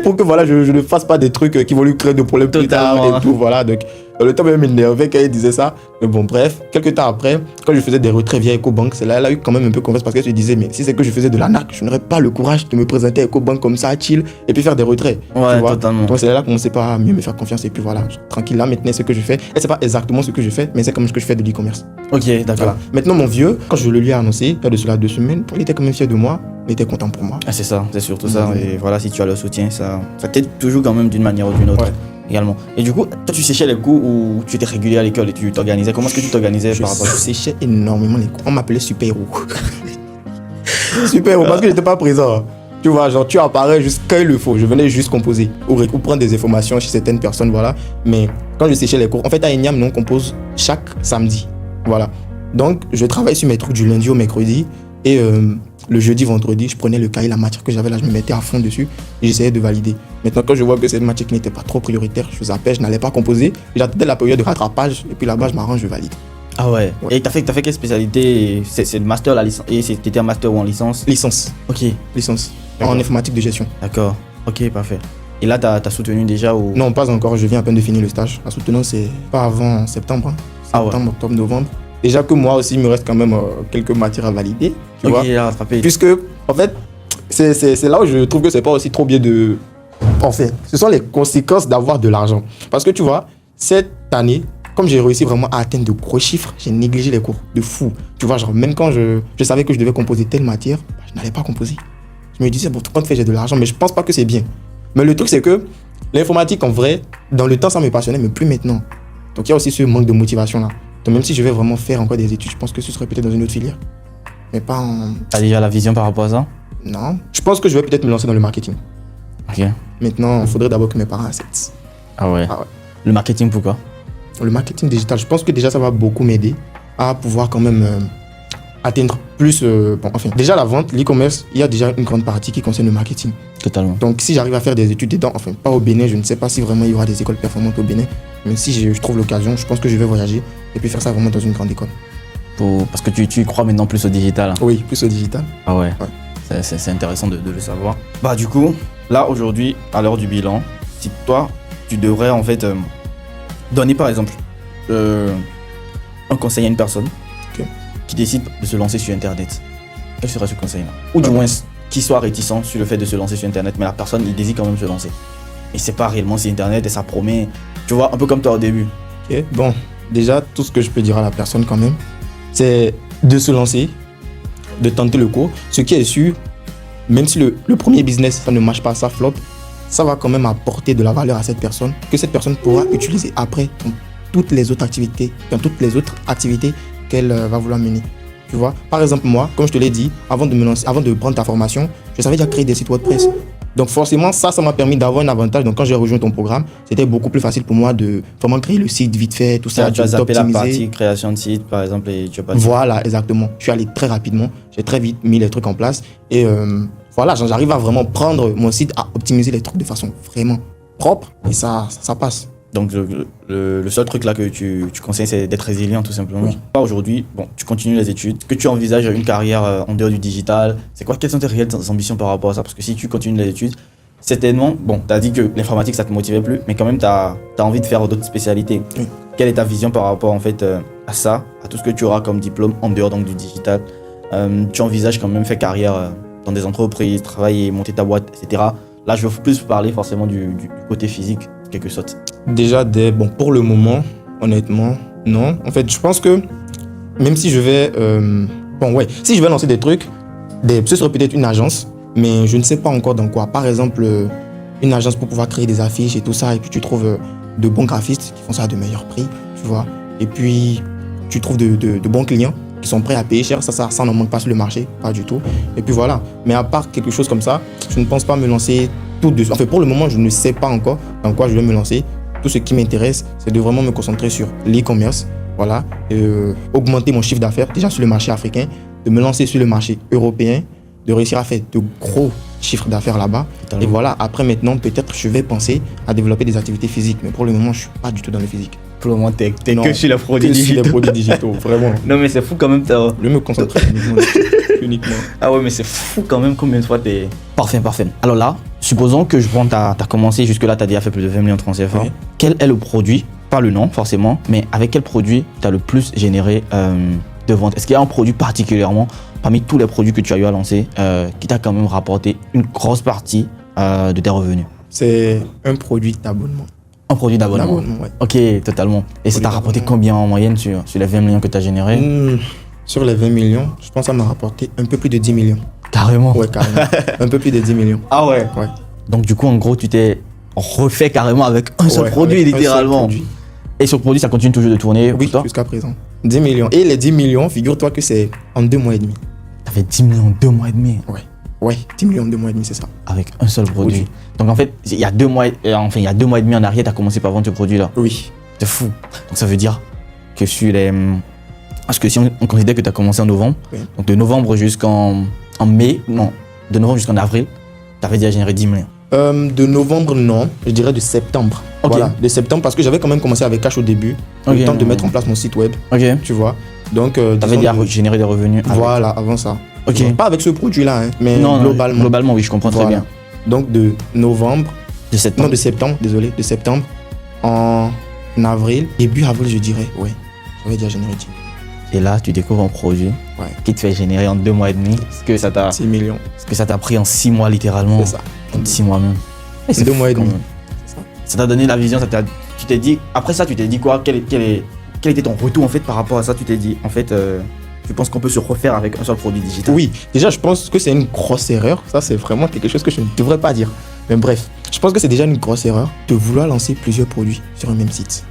pour que voilà, je ne fasse pas des trucs qui vont lui créer de problèmes plus tard et tout. » Voilà, donc le temps même m'énervait quand elle disait ça. Mais bon, bref, quelques temps après, quand je faisais des retraits via EcoBank, c'est là elle a eu quand même un peu confiance parce qu'elle se disait « Mais si c'est que je faisais de l'arnaque, je n'aurais pas le courage de me présenter à EcoBank comme ça, chill, et puis faire des retraits. » Ouais, tu vois. totalement. Donc c'est là qu'on commençait pas à mieux me faire confiance et puis voilà, tranquille, là maintenant c'est ce que je fais. Et c'est pas exactement ce que je fais, mais c'est comme ce que je fais de l'e-commerce. Ok, d'accord. Voilà. Maintenant mon vieux, quand je le lui ai annoncé, il y a de cela 2 semaines, il était quand même fier de moi, il était content pour moi. Ah, c'est ça, c'est surtout ça. Et voilà, si tu as le soutien, ça t'aide toujours quand même d'une manière ou d'une autre. Ouais. Également. Et du coup, toi, tu séchais les cours ou tu étais régulier à l'école et tu t'organisais? Comment est-ce que tu t'organisais Je par rapport à ça? séchais énormément les cours. On m'appelait super-héros. Super-héros parce que j'étais pas présent. Tu vois, genre tu apparais juste quand il le faut. Je venais juste composer ou prendre des informations chez certaines personnes, voilà. Mais quand je séchais les cours, en fait à ENIAM, nous on compose chaque samedi. Voilà. Donc je travaille sur mes trucs du lundi au mercredi et le jeudi, vendredi, je prenais le cahier, la matière que j'avais là, je me mettais à fond dessus et j'essayais de valider. Maintenant, quand je vois que cette matière qui n'était pas trop prioritaire, je zappais, je n'allais pas composer. J'attendais la période de rattrapage et puis là-bas, je m'arrange, je valide. Ah ouais. Et t'as fait quelle spécialité? C'est le master, la licence? Et t'étais en master ou en licence? Licence. Ok, Licence. D'accord. En informatique de gestion. d'accord. Ok, parfait. Et là, t'as soutenu déjà ou? Non, pas encore. Je viens à peine de finir le stage. La soutenance, c'est pas avant septembre. Ah ouais. Septembre, octobre, novembre. Déjà que moi aussi, il me reste quand même quelques matières à valider. Tu vois. Ok, à rattraper. Puisque, en fait, c'est là où je trouve que c'est pas aussi trop bien de. En fait, ce sont les conséquences d'avoir de l'argent. Parce que tu vois, cette année, comme j'ai réussi vraiment à atteindre de gros chiffres, j'ai négligé les cours de fou. Tu vois, genre, même quand je savais que je devais composer telle matière, bah, je n'allais pas composer. Je me disais, bon, tout compte fait, j'ai de l'argent, mais je pense pas que c'est bien. Mais le truc, c'est que l'informatique, en vrai, dans le temps, ça me passionnait, mais plus maintenant. Donc, il y a aussi ce manque de motivation là. Donc, même si je vais vraiment faire encore des études, je pense que ce serait peut-être dans une autre filière. Mais pas en. T'as déjà la vision par rapport à ça? Non. Je pense que je vais peut-être me lancer dans le marketing. Ok. Maintenant, il faudrait d'abord que mes parents acceptent. Ah ouais. Ah ouais. Le marketing, pourquoi? Le marketing digital, je pense que déjà ça va beaucoup m'aider à pouvoir quand même atteindre plus. Bon, enfin, déjà la vente, l'e-commerce, il y a déjà une grande partie qui concerne le marketing. Totalement. Donc si j'arrive à faire des études dedans, enfin pas au Bénin, je ne sais pas si vraiment il y aura des écoles performantes au Bénin, mais si je trouve l'occasion, je pense que je vais voyager et puis faire ça vraiment dans une grande école. Parce que tu y crois maintenant plus au digital. Hein. Oui, plus au digital. Ah ouais. Ouais. C'est intéressant de le savoir. Bah du coup, là aujourd'hui, à l'heure du bilan, si toi, tu devrais en fait donner par exemple un conseil à une personne qui décide de se lancer sur Internet, quel serait ce conseil-là? Ou du moins, qui soit réticent sur le fait de se lancer sur Internet, mais la personne, il désire quand même se lancer. Et c'est pas réellement sur Internet et ça promet, tu vois, un peu comme toi au début. Ok, bon, déjà, tout ce que je peux dire à la personne quand même, c'est de se lancer, de tenter le coup. Ce qui est sûr, même si le premier business, ça ne marche pas, ça flop, ça va quand même apporter de la valeur à cette personne, que cette personne pourra utiliser après dans toutes les autres activités, qu'elle va vouloir mener. Tu vois, par exemple, moi, comme je te l'ai dit, avant de me lancer, avant de prendre ta formation, je savais déjà créer des sites WordPress. Donc forcément, ça m'a permis d'avoir un avantage. Donc quand j'ai rejoint ton programme, c'était beaucoup plus facile pour moi de vraiment créer le site vite fait, tout ça, Tu as zappé la d'optimiser. partie création de site, par exemple, et tu as pas Voilà, exactement. Je suis allé très rapidement, j'ai très vite mis les trucs en place et voilà, j'arrive à vraiment prendre mon site, à optimiser les trucs de façon vraiment propre et ça passe. Donc le seul truc là que tu conseilles, c'est d'être résilient tout simplement. Oui. Aujourd'hui, bon, tu continues les études, que tu envisages une carrière en dehors du digital, c'est quoi, quelles sont tes réelles ambitions par rapport à ça? Parce que si tu continues les études, certainement, bon, tu as dit que l'informatique ça te motivait plus, mais quand même tu as envie de faire d'autres spécialités. Oui. Quelle est ta vision par rapport en fait à ça, à tout ce que tu auras comme diplôme en dehors donc du digital? Tu envisages quand même faire carrière dans des entreprises, travailler, monter ta boîte, etc. Là, je veux plus parler forcément du côté physique, en quelque sorte. Déjà, bon, pour le moment, honnêtement, non. En fait, je pense que même si je vais... si je vais lancer des trucs, ce serait peut-être une agence, mais je ne sais pas encore dans quoi. Par exemple, une agence pour pouvoir créer des affiches et tout ça, et puis tu trouves de bons graphistes qui font ça à de meilleurs prix, tu vois. Et puis, tu trouves de bons clients qui sont prêts à payer cher. Ça n'en manque pas sur le marché, pas du tout. Et puis voilà. Mais à part quelque chose comme ça, je ne pense pas me lancer tout de suite. En fait, pour le moment, je ne sais pas encore dans quoi je vais me lancer. Tout ce qui m'intéresse, c'est de vraiment me concentrer sur l'e-commerce, voilà, augmenter mon chiffre d'affaires déjà sur le marché africain, de me lancer sur le marché européen, de réussir à faire de gros chiffres d'affaires là-bas. Totalement. Et voilà, après maintenant, peut-être je vais penser à développer des activités physiques. Mais pour le moment, je ne suis pas du tout dans le physique. Pour le moment, t'es Non, que sur les produits que sur digitaux. les produits digitaux, vraiment. Non, mais c'est fou quand même. Je me concentre uniquement. Ah ouais, mais c'est fou quand même combien de fois t'es... Parfait. Alors là, supposons que je prends, t'as commencé jusque-là, t'as déjà fait plus de 20 millions de francs CFA. Oui. Quel est le produit, pas le nom forcément, mais avec quel produit t'as le plus généré de ventes? Est-ce qu'il y a un produit particulièrement, parmi tous les produits que tu as eu à lancer, qui t'a quand même rapporté une grosse partie de tes revenus? C'est un produit d'abonnement. Un produit d'abonnement. Ouais. Ok, totalement. Et ça t'a rapporté d'abonnement. combien en moyenne sur les 20 millions que tu as générés? Sur les 20 millions, je pense que ça m'a rapporté un peu plus de 10 millions. Carrément. Ouais, carrément. Un peu plus de 10 millions. Ah ouais. Ouais. Donc du coup, en gros, tu t'es refait carrément avec un seul Ouais, produit, avec un seul littéralement. produit. Et ce produit, ça continue toujours de tourner Oui, pour toi? jusqu'à présent. 10 millions. Et les 10 millions, figure-toi que c'est en 2 mois et demi. Ça fait 10 millions en 2 mois et demi Ouais, 10 millions en 2 mois et demi, c'est ça. avec un seul produit. Oui. Donc en fait, il y a 2 mois, il y a 2 mois et demi en arrière, tu as commencé par vendre ce produit-là. Oui. C'est fou. Donc ça veut dire que sur les... Parce que si on considère que tu as commencé en novembre, Oui. donc de novembre jusqu'en mai, non, de novembre jusqu'en avril, tu avais déjà généré 10 millions. De novembre, non. Je dirais de septembre. Ok. Voilà, de septembre, parce que j'avais quand même commencé avec Cash au début. Ok. Le temps de mettre en place mon site web, Ok. tu vois. Donc, Tu avais disons déjà de- généré des revenus avec- Voilà, avant ça. Ok. Tu vois, pas avec ce produit-là, hein, mais Non, globalement. globalement, oui, je comprends très Voilà. bien. Donc, de novembre, De septembre. non, de septembre, désolé, de septembre en avril, début avril, je dirais, ouais. J'avais déjà généré 10 Et là, tu découvres un produit Ouais. qui te fait générer en 2 mois et demi ce que ça t'a 6 millions, pris en 6 mois littéralement. c'est ça. En 6 mois même. Et c'est 2 fou mois et quand demi. même. C'est ça. Ça t'a donné la vision, tu t'es dit, après ça, tu t'es dit quoi? Quel était ton retour en fait par rapport à ça? Tu t'es dit, en fait, tu penses qu'on peut se refaire avec un seul produit digital? Oui, déjà, je pense que c'est une grosse erreur. Ça, c'est vraiment quelque chose que je ne devrais pas dire. Mais bref, je pense que c'est déjà une grosse erreur de vouloir lancer plusieurs produits sur un même site.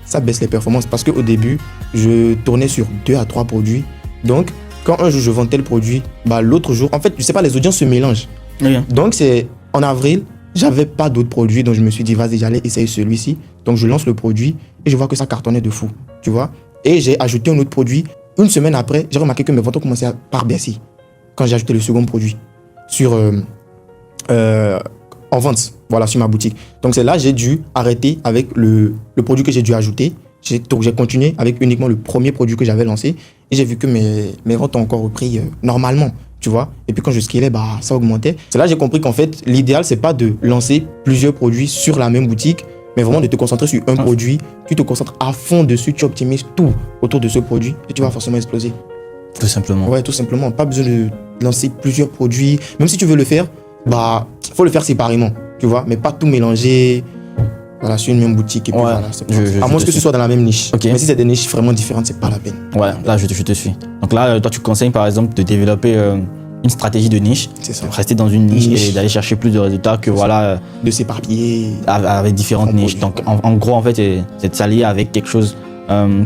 Ça baisse les performances parce qu'au début, je tournais sur 2 à 3 produits. Donc, quand un jour je vends tel produit, bah, l'autre jour, en fait, je sais pas, les audiences se mélangent. Oui. Donc, c'est en avril, j'avais pas d'autres produits, donc je me suis dit, vas-y, j'allais essayer celui-ci. Donc, je lance le produit et je vois que ça cartonnait de fou, tu vois. Et j'ai ajouté un autre produit. Une semaine après, j'ai remarqué que mes ventes ont commencé par baisser quand j'ai ajouté le second produit sur, en vente, voilà, sur ma boutique. Donc, c'est là j'ai dû arrêter avec le produit que j'ai dû ajouter. Donc, j'ai continué avec uniquement le premier produit que j'avais lancé et j'ai vu que mes ventes ont encore repris normalement. Tu vois, et puis quand je scalais, bah, ça augmentait. C'est là que j'ai compris qu'en fait, l'idéal, c'est pas de lancer plusieurs produits sur la même boutique, mais vraiment de te concentrer sur un produit. Tu te concentres à fond dessus, tu optimises tout autour de ce produit et tu vas forcément exploser. Tout simplement. Ouais, tout simplement. Pas besoin de lancer plusieurs produits. Même si tu veux le faire, bah, faut le faire séparément, tu vois, mais pas tout mélanger. Voilà, sur une même boutique et puis Ouais, voilà. C'est pas- je à moins te que ce suis. soit dans la même niche. Ok. Mais si c'est des niches vraiment différentes, c'est pas la peine. Ouais, là, je te suis. Donc là, toi, tu conseilles par exemple de développer une stratégie de niche, C'est ça. de rester dans une niche Niche. et d'aller chercher plus de résultats que C'est voilà, De s'éparpiller. avec différentes En niches. produit. Donc en gros, en fait, c'est de s'allier avec quelque chose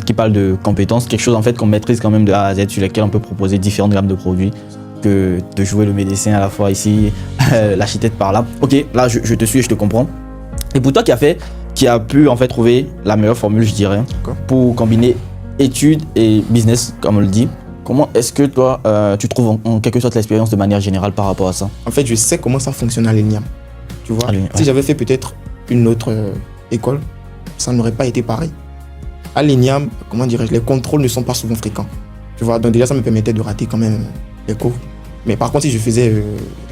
qui parle de compétences, quelque chose en fait qu'on maîtrise quand même de A à Z, sur lequel on peut proposer différentes gammes de produits, que de jouer le médecin à la fois ici, l'architecte par là. Ok, là, je te suis et je te comprends. Et pour toi qui a pu en fait trouver la meilleure formule, je dirais, D'accord. pour combiner études et business, comme on le dit, comment est-ce que toi, tu trouves en quelque sorte l'expérience de manière générale par rapport à ça? En fait, je sais comment ça fonctionne à l'ENIAM. Tu vois, Ouais. si j'avais fait peut-être une autre école, ça n'aurait pas été pareil. À l'ENIAM, comment dirais-je, les contrôles ne sont pas souvent fréquents. Tu vois, donc déjà, ça me permettait de rater quand même les cours. Mais par contre, si je faisais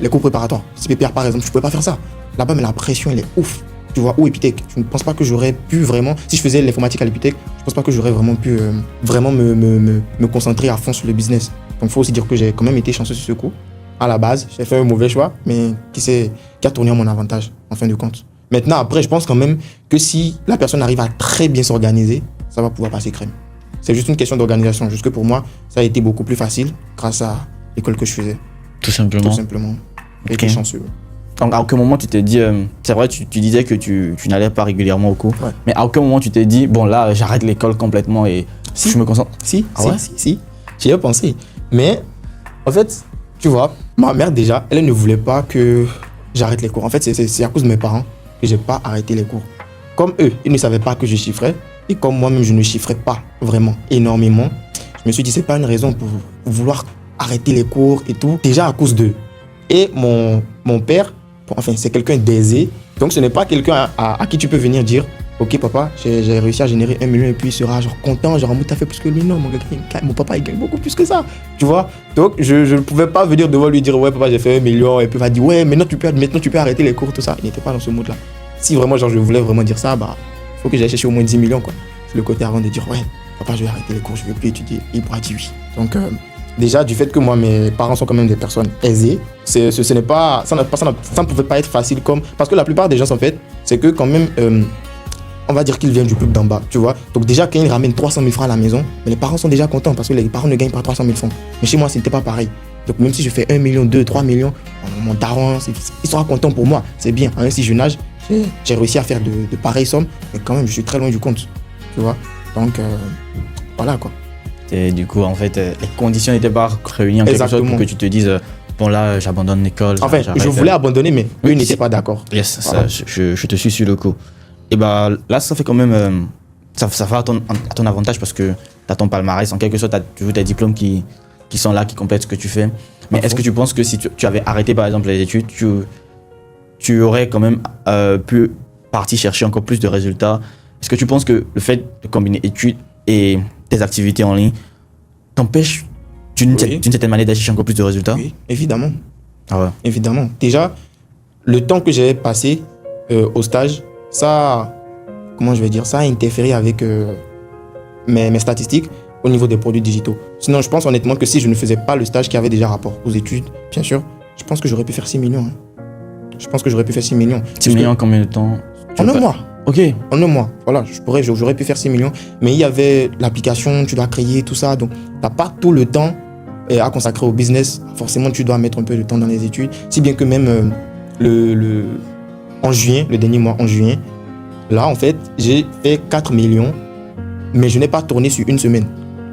les cours préparatoires, CPPR par exemple, je ne pouvais pas faire ça. Là-bas, mais la pression, elle est ouf. Tu vois, ou Epitech, je ne pense pas que j'aurais pu vraiment, si je faisais l'informatique à l'Epitech, je ne pense pas que j'aurais vraiment pu vraiment me concentrer à fond sur le business. Donc, il faut aussi dire que j'ai quand même été chanceux sur ce coup. À la base, j'ai fait un mauvais choix, mais qui a tourné à mon avantage, en fin de compte. Maintenant, après, je pense quand même que si la personne arrive à très bien s'organiser, ça va pouvoir passer crème. C'est juste une question d'organisation. Jusque pour moi, ça a été beaucoup plus facile grâce à l'école que je faisais. Tout simplement. Tout simplement. J'ai été chanceux. Donc, à aucun moment tu t'es dit, c'est vrai, tu disais que tu n'allais pas régulièrement au cours, Ouais. mais à aucun moment tu t'es dit, bon là, j'arrête l'école complètement et Si. je me concentre. Si, Ah ouais? si. J'y ai pensé. Mais, en fait, tu vois, ma mère déjà, elle ne voulait pas que j'arrête les cours. En fait, c'est à cause de mes parents que j'ai pas arrêté les cours. Comme eux, ils ne savaient pas que je chiffrais. Et comme moi-même, je ne chiffrais pas vraiment énormément. Je me suis dit, c'est pas une raison pour vouloir arrêter les cours et tout. Déjà à cause d'eux. Et mon père, enfin, c'est quelqu'un d'aisé. Donc, ce n'est pas quelqu'un à qui tu peux venir dire, ok papa, j'ai réussi à générer 1 million et puis il sera genre content, genre t'as fait plus que lui. Non, mon papa il gagne beaucoup plus que ça, tu vois. Donc je ne pouvais pas venir devant lui dire ouais papa j'ai fait 1 million et puis il va dire ouais maintenant tu peux arrêter les cours, tout ça. Il n'était pas dans ce mode là. Si vraiment genre je voulais vraiment dire ça, bah faut que j'aille chercher au moins 10 millions quoi. C'est le côté avant de dire ouais papa je vais arrêter les cours, je ne veux plus étudier. Il pourra dire oui. Donc déjà du fait que moi mes parents sont quand même des personnes aisées, ça ne pouvait pas être facile comme parce que la plupart des gens en fait c'est que quand même on va dire qu'ils viennent du peuple d'en bas, tu vois. Donc déjà, quand ils ramènent 300 000 francs à la maison, mais les parents sont déjà contents parce que les parents ne gagnent pas 300 000 francs. Mais chez moi, ce n'était pas pareil. Donc même si je fais 1 million, 2, 3 millions, mon daron, il sera content pour moi. C'est bien. À un si jeune âge, j'ai réussi à faire de pareilles sommes, mais quand même, je suis très loin du compte, tu vois. Donc, voilà quoi. Et du coup, en fait, les conditions n'étaient pas réunies en quelque sorte pour que tu te dises, bon là, j'abandonne l'école. Enfin, je voulais abandonner, mais eux n'étaient pas d'accord. Yes, Voilà. ça, je te suis sur le coup. Et bah là, ça fait quand même. Ça va à ton avantage parce que tu as ton palmarès. En quelque sorte, tu as toujours tes diplômes qui sont là, qui complètent ce que tu fais. Mais est-ce que tu penses que si tu avais arrêté par exemple les études, tu aurais quand même pu partir chercher encore plus de résultats? Est-ce que tu penses que le fait de combiner études et tes activités en ligne t'empêche d'une certaine manière d'aller chercher encore plus de résultats? Oui, évidemment. Ah ouais. Évidemment. Déjà, le temps que j'avais passé au stage, ça, comment je vais dire, ça a interféré avec mes statistiques au niveau des produits digitaux. Sinon, je pense honnêtement que si je ne faisais pas le stage qui avait déjà rapport aux études, bien sûr, je pense que j'aurais pu faire 6 millions. Hein. Je pense que j'aurais pu faire 6 millions. 6 millions en combien de temps? En un mois. Ok. En un mois. Voilà, j'aurais pu faire 6 millions. Mais il y avait l'application, tu dois créer tout ça. Donc, tu n'as pas tout le temps à consacrer au business. Forcément, tu dois mettre un peu de temps dans les études. Si bien que même en juin, le dernier mois, en juin, là, en fait, j'ai fait 4 millions, mais je n'ai pas tourné sur une semaine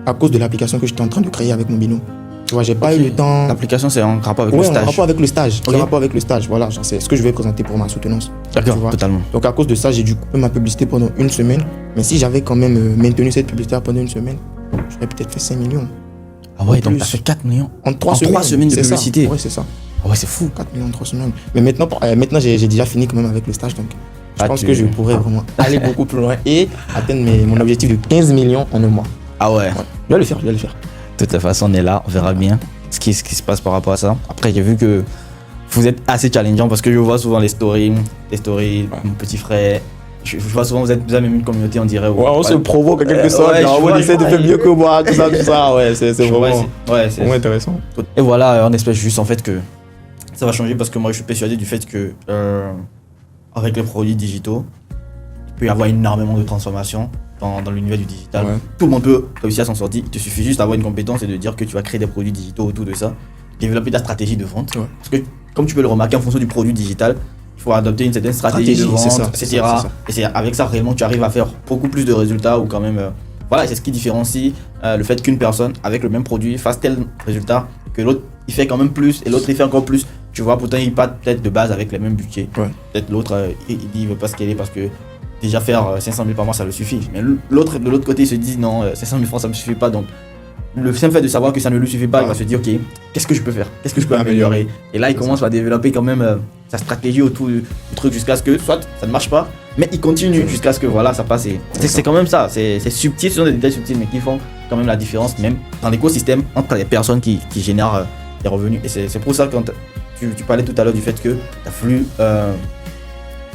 à cause de l'application que j'étais en train de créer avec mon binôme. Tu vois, j'ai pas eu le temps. L'application, c'est en rapport avec le stage. En rapport avec le stage. Okay. En rapport avec le stage, voilà. C'est ce que je vais présenter pour ma soutenance. D'accord, totalement. Donc, à cause de ça, j'ai dû couper ma publicité pendant une semaine. Mais si j'avais quand même maintenu cette publicité pendant une semaine, j'aurais peut-être fait 5 millions. Ah ouais, donc tu as fait 4 millions en 3 semaines. 3 semaines de publicité. Oui, c'est ça. Ah ouais, c'est fou. 4 millions en 3 semaines. Mais maintenant j'ai déjà fini quand même avec le stage. Donc, je pense que je pourrais vraiment aller beaucoup plus loin et atteindre mon objectif de 15 millions en un mois. Ah ouais. Je vais le faire. De toute façon, on est là, on verra bien ce qui se passe par rapport à ça. Après, j'ai vu que vous êtes assez challengeant parce que je vois souvent les stories, mon petit frère. Je vois souvent, vous êtes même une communauté, on dirait. Ouais, on se provoque en quelque sorte. On essaie de faire mieux que moi, tout ça. Ouais, c'est vraiment intéressant. Et voilà, on espère juste en fait que ça va changer parce que moi, je suis persuadé du fait que avec les produits digitaux, il peut y avoir énormément de transformations dans l'univers du digital. Ouais. Tout le monde peut réussir à s'en sortir. Il te suffit juste d'avoir une compétence et de dire que tu vas créer des produits digitaux autour de ça, développer ta stratégie de vente. Ouais. Parce que, comme tu peux le remarquer, en fonction du produit digital, il faut adopter une certaine stratégie de vente, etc. Et c'est avec ça, réellement, tu arrives à faire beaucoup plus de résultats ou quand même. Voilà, c'est ce qui différencie le fait qu'une personne, avec le même produit, fasse tel résultat que l'autre, il fait quand même plus et l'autre, il fait encore plus. Tu vois, pourtant, il part peut-être de base avec les mêmes budgets. Ouais. Peut-être l'autre, il dit qu'il veut pas scaler parce que déjà faire 500 000 par mois, ça le suffit. Mais l'autre, de l'autre côté, il se dit non, 500 000 francs, ça me suffit pas. Donc, le simple fait de savoir que ça ne lui suffit pas, il va se dire ok, qu'est-ce que je peux faire, qu'est-ce que je peux améliorer. Et là il commence à développer quand même sa stratégie autour du truc jusqu'à ce que soit ça ne marche pas, mais il continue jusqu'à ce que voilà ça passe. C'est quand même ça, c'est subtil, ce sont des détails subtils mais qui font quand même la différence même dans l'écosystème entre les personnes qui génèrent des revenus. Et c'est pour ça que quand tu parlais tout à l'heure du fait que tu as voulu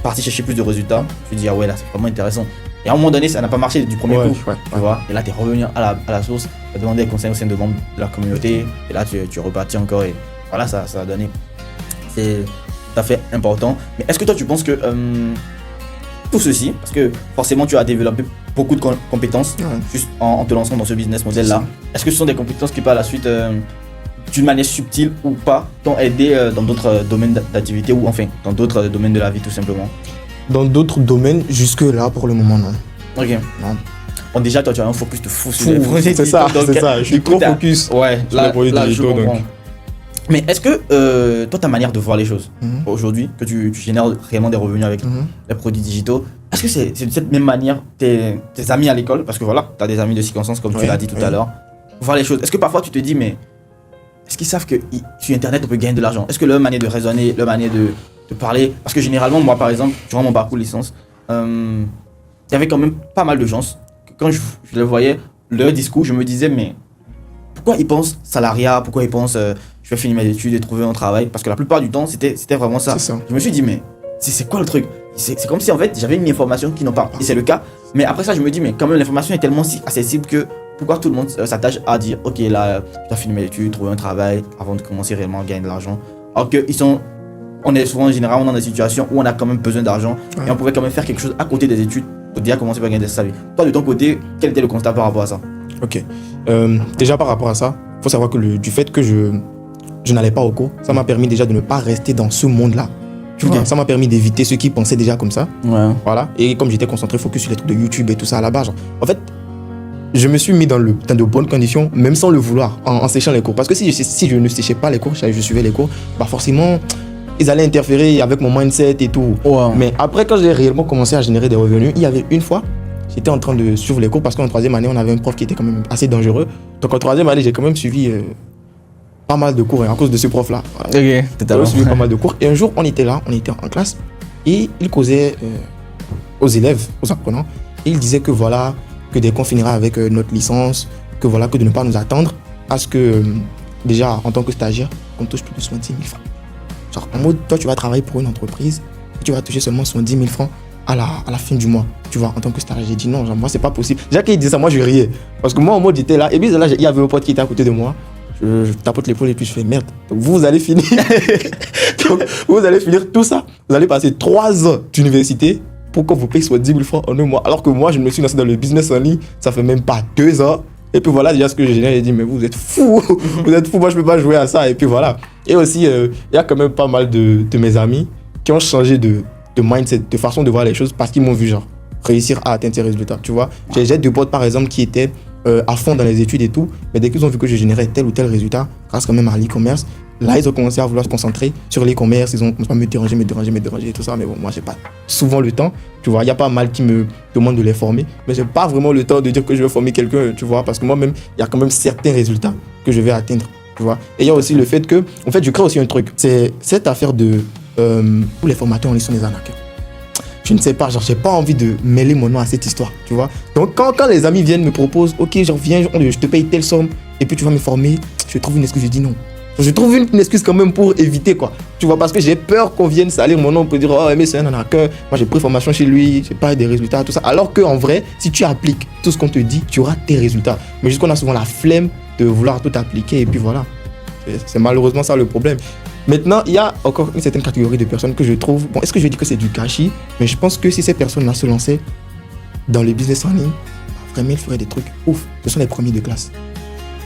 partir chercher plus de résultats, tu te dis ah ouais là c'est vraiment intéressant. Et à un moment donné, ça n'a pas marché du premier coup, tu vois. Et là, tu es revenu à la source, tu as demandé des conseils au sein de membres de la communauté, et là, tu repartis encore, et voilà, ça a donné. C'est tout à fait important. Mais est-ce que toi, tu penses que tout ceci, parce que forcément, tu as développé beaucoup de compétences juste en te lançant dans ce business model-là, est-ce que ce sont des compétences qui, par la suite, d'une manière subtile ou pas, t'ont aidé dans d'autres domaines d'activité ou enfin, dans d'autres domaines de la vie, tout simplement? Dans d'autres domaines, jusque-là, pour le moment, non. Ok. Non. Bon, déjà, toi, tu as un focus de fou sur les produits digitaux. C'est ça, je suis trop focus sur les produits digitaux. Mais est-ce que, toi, ta manière de voir les choses, aujourd'hui, que tu génères réellement des revenus avec les produits digitaux, est-ce que c'est de cette même manière tes amis à l'école, parce que voilà, tu as des amis de circonstance, comme tu l'as dit tout à l'heure, voir les choses. Est-ce que parfois, tu te dis, mais est-ce qu'ils savent que sur Internet, on peut gagner de l'argent? Est-ce que leur manière de raisonner, leur manière de parler, parce que généralement moi par exemple durant mon parcours licence il y avait quand même pas mal de gens que quand je les voyais leur discours je me disais mais pourquoi ils pensent salariat, pourquoi ils pensent je vais finir mes études et trouver un travail, parce que la plupart du temps c'était vraiment ça. Je me suis dit mais c'est quoi le truc, c'est comme si en fait j'avais une information qu'ils n'ont pas, et c'est le cas, mais après ça je me dis mais quand même l'information est tellement si accessible que pourquoi tout le monde s'attache à dire ok là je dois finir mes études, trouver un travail avant de commencer réellement à gagner de l'argent, alors que on est souvent généralement dans des situations où on a quand même besoin d'argent et on pouvait quand même faire quelque chose à côté des études pour déjà commencer par gagner des salaires. Toi de ton côté, quel était le constat par rapport à ça? Ok. Déjà par rapport à ça, il faut savoir que du fait que je n'allais pas au cours, ça m'a permis déjà de ne pas rester dans ce monde-là. Tu vois, ça m'a permis d'éviter ceux qui pensaient déjà comme ça. Ouais. Voilà. Et comme j'étais concentré, focus sur les trucs de YouTube et tout ça à la base, en fait, je me suis mis dans de bonnes conditions, même sans le vouloir, en séchant les cours. Parce que si je ne séchais pas les cours, je suivais les cours, bah forcément ils allaient interférer avec mon mindset et tout. Mais après, quand j'ai réellement commencé à générer des revenus, il y avait une fois, j'étais en train de suivre les cours parce qu'en troisième année, on avait un prof qui était quand même assez dangereux. Donc en troisième année, j'ai quand même suivi pas mal de cours à cause de ce prof-là. Voilà. Ok, totalement. J'ai suivi pas mal de cours. Et un jour, on était là, on était en classe et il causait aux élèves, aux apprenants. Et il disait que voilà, que dès qu'on finira avec notre licence, que voilà, que de ne pas nous attendre à ce que, déjà en tant que stagiaire, on touche plus de 70 000 francs. Genre, en mode, toi, tu vas travailler pour une entreprise, et tu vas toucher seulement 70 000 francs à la fin du mois. Tu vois, en tant que stagiaire, j'ai dit non, genre, moi, c'est pas possible. Déjà qu'il disait ça, moi, je riais. Parce que moi, en mode, j'étais là, et puis là, il y avait un pote qui était à côté de moi. Je tapote l'épaule et puis je fais merde. Donc, vous allez finir. Donc, vous allez finir tout ça. Vous allez passer 3 ans d'université pour qu'on vous paye soit 10 000 francs en un mois. Alors que moi, je me suis lancé dans le business en ligne, ça fait même pas 2 ans. Et puis voilà, déjà ce que j'ai généré, j'ai dit, mais vous êtes fous, vous êtes fous, moi je peux pas jouer à ça. Et puis voilà. Et aussi, il y a quand même pas mal de mes amis qui ont changé de mindset, de façon de voir les choses parce qu'ils m'ont vu genre réussir à atteindre ces résultats. Tu vois, j'ai 2 potes par exemple qui étaient à fond dans les études et tout, mais dès qu'ils ont vu que je générais tel ou tel résultat, grâce quand même à l'e-commerce, là ils ont commencé à vouloir se concentrer sur l'e-commerce, ils ont commencé à me déranger et tout ça, mais bon, moi j'ai pas souvent le temps, tu vois, il y a pas mal qui me demandent de les former, mais j'ai pas vraiment le temps de dire que je vais former quelqu'un, tu vois, parce que moi-même, il y a quand même certains résultats que je vais atteindre, tu vois. Et il y a aussi le fait que, en fait, je crée aussi un truc, c'est cette affaire de, où les formateurs en ligne sont des arnaqueurs. Je ne sais pas, genre j'ai pas envie de mêler mon nom à cette histoire, tu vois. Donc quand les amis viennent me proposent, ok, genre viens, je te paye telle somme, et puis tu vas me former, je trouve une excuse, je dis non. Je trouve une excuse quand même pour éviter quoi. Tu vois, parce que j'ai peur qu'on vienne salir mon nom pour dire oh mais c'est un arnaqueur, moi j'ai pris formation chez lui, j'ai pas eu des résultats, tout ça. Alors qu'en vrai, si tu appliques tout ce qu'on te dit, tu auras tes résultats. Mais juste qu'on a souvent la flemme de vouloir tout appliquer et puis voilà. C'est malheureusement ça le problème. Maintenant, il y a encore une certaine catégorie de personnes que je trouve, bon, est-ce que je vais dire que c'est du gâchis? Mais je pense que si ces personnes-là se lançaient dans le business en ligne, vraiment ils feraient des trucs ouf. Ce sont les premiers de classe.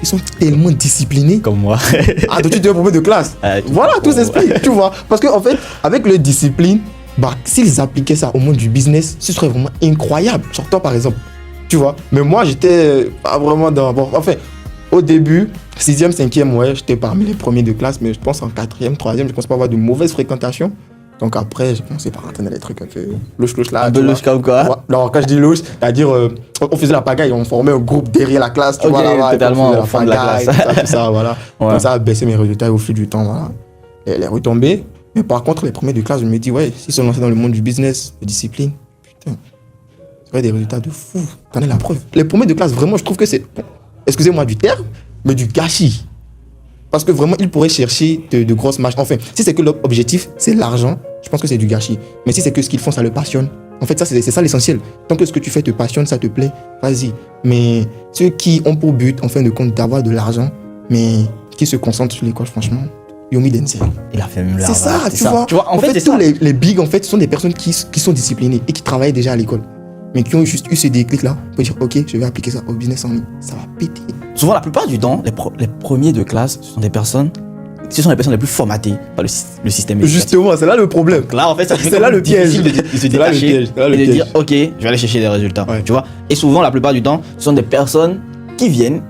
Ils sont tellement disciplinés. Comme moi. Ah, donc tu es un premier de classe. Voilà, tout s'explique, tu vois. Parce qu'en fait, avec leur discipline, bah, s'ils appliquaient ça au monde du business, ce serait vraiment incroyable. Genre toi, par exemple, tu vois. Mais moi, j'étais pas vraiment dans... Bon, enfin, au début, 6e, 5e, ouais, j'étais parmi les premiers de classe, mais je pense en 4e, 3e, je pense pas avoir de mauvaise fréquentation. Donc après, j'ai commencé par entendre des trucs un peu louche là. Un peu louche comme quoi? Non, quand je dis louche, c'est-à-dire, on faisait la pagaille, on formait un groupe derrière la classe, tu Ok, vois, là-bas. totalement on faisait au fond de la pagaille, classe. tout ça, voilà. Ouais. Donc ça a baissé mes résultats et au fil du temps, voilà. Elle est retombée. Mais par contre, les premiers de classe, je me dis, ouais, s'ils sont lancés dans le monde du business, de discipline, putain, c'est vrai, des résultats de fou. T'en es la preuve. Les premiers de classe, vraiment, je trouve que c'est, excusez-moi du terme, mais du gâchis. Parce que vraiment, ils pourraient chercher de grosses marges. Enfin, si c'est que leur objectif, c'est l'argent, je pense que c'est du gâchis. Mais si c'est que ce qu'ils font, ça le passionne. En fait, ça, c'est ça l'essentiel. Tant que ce que tu fais te passionne, ça te plaît, vas-y. Mais ceux qui ont pour but, en fin de compte, d'avoir de l'argent, mais qui se concentrent sur l'école, franchement, Yomi Denzel. Il a fait même C'est ça, tu vois. En fait, tous les bigs, en fait, sont des personnes qui sont disciplinées et qui travaillent déjà à l'école. Mais qui ont juste eu ce déclic-là pour dire, ok, je vais appliquer ça au business en ligne. Ça va péter. Souvent, la plupart du temps, les premiers de classe, ce sont les personnes les plus formatées par le système éducatif. Justement, c'est là le problème. Donc là, en fait, ça C'est là le piège. difficile de se C'est là le détacher piège, c'est là le et de piège. dire, ok, je vais aller chercher des résultats. Ouais. Tu vois. Et souvent, la plupart du temps, ce sont des personnes qui viennent,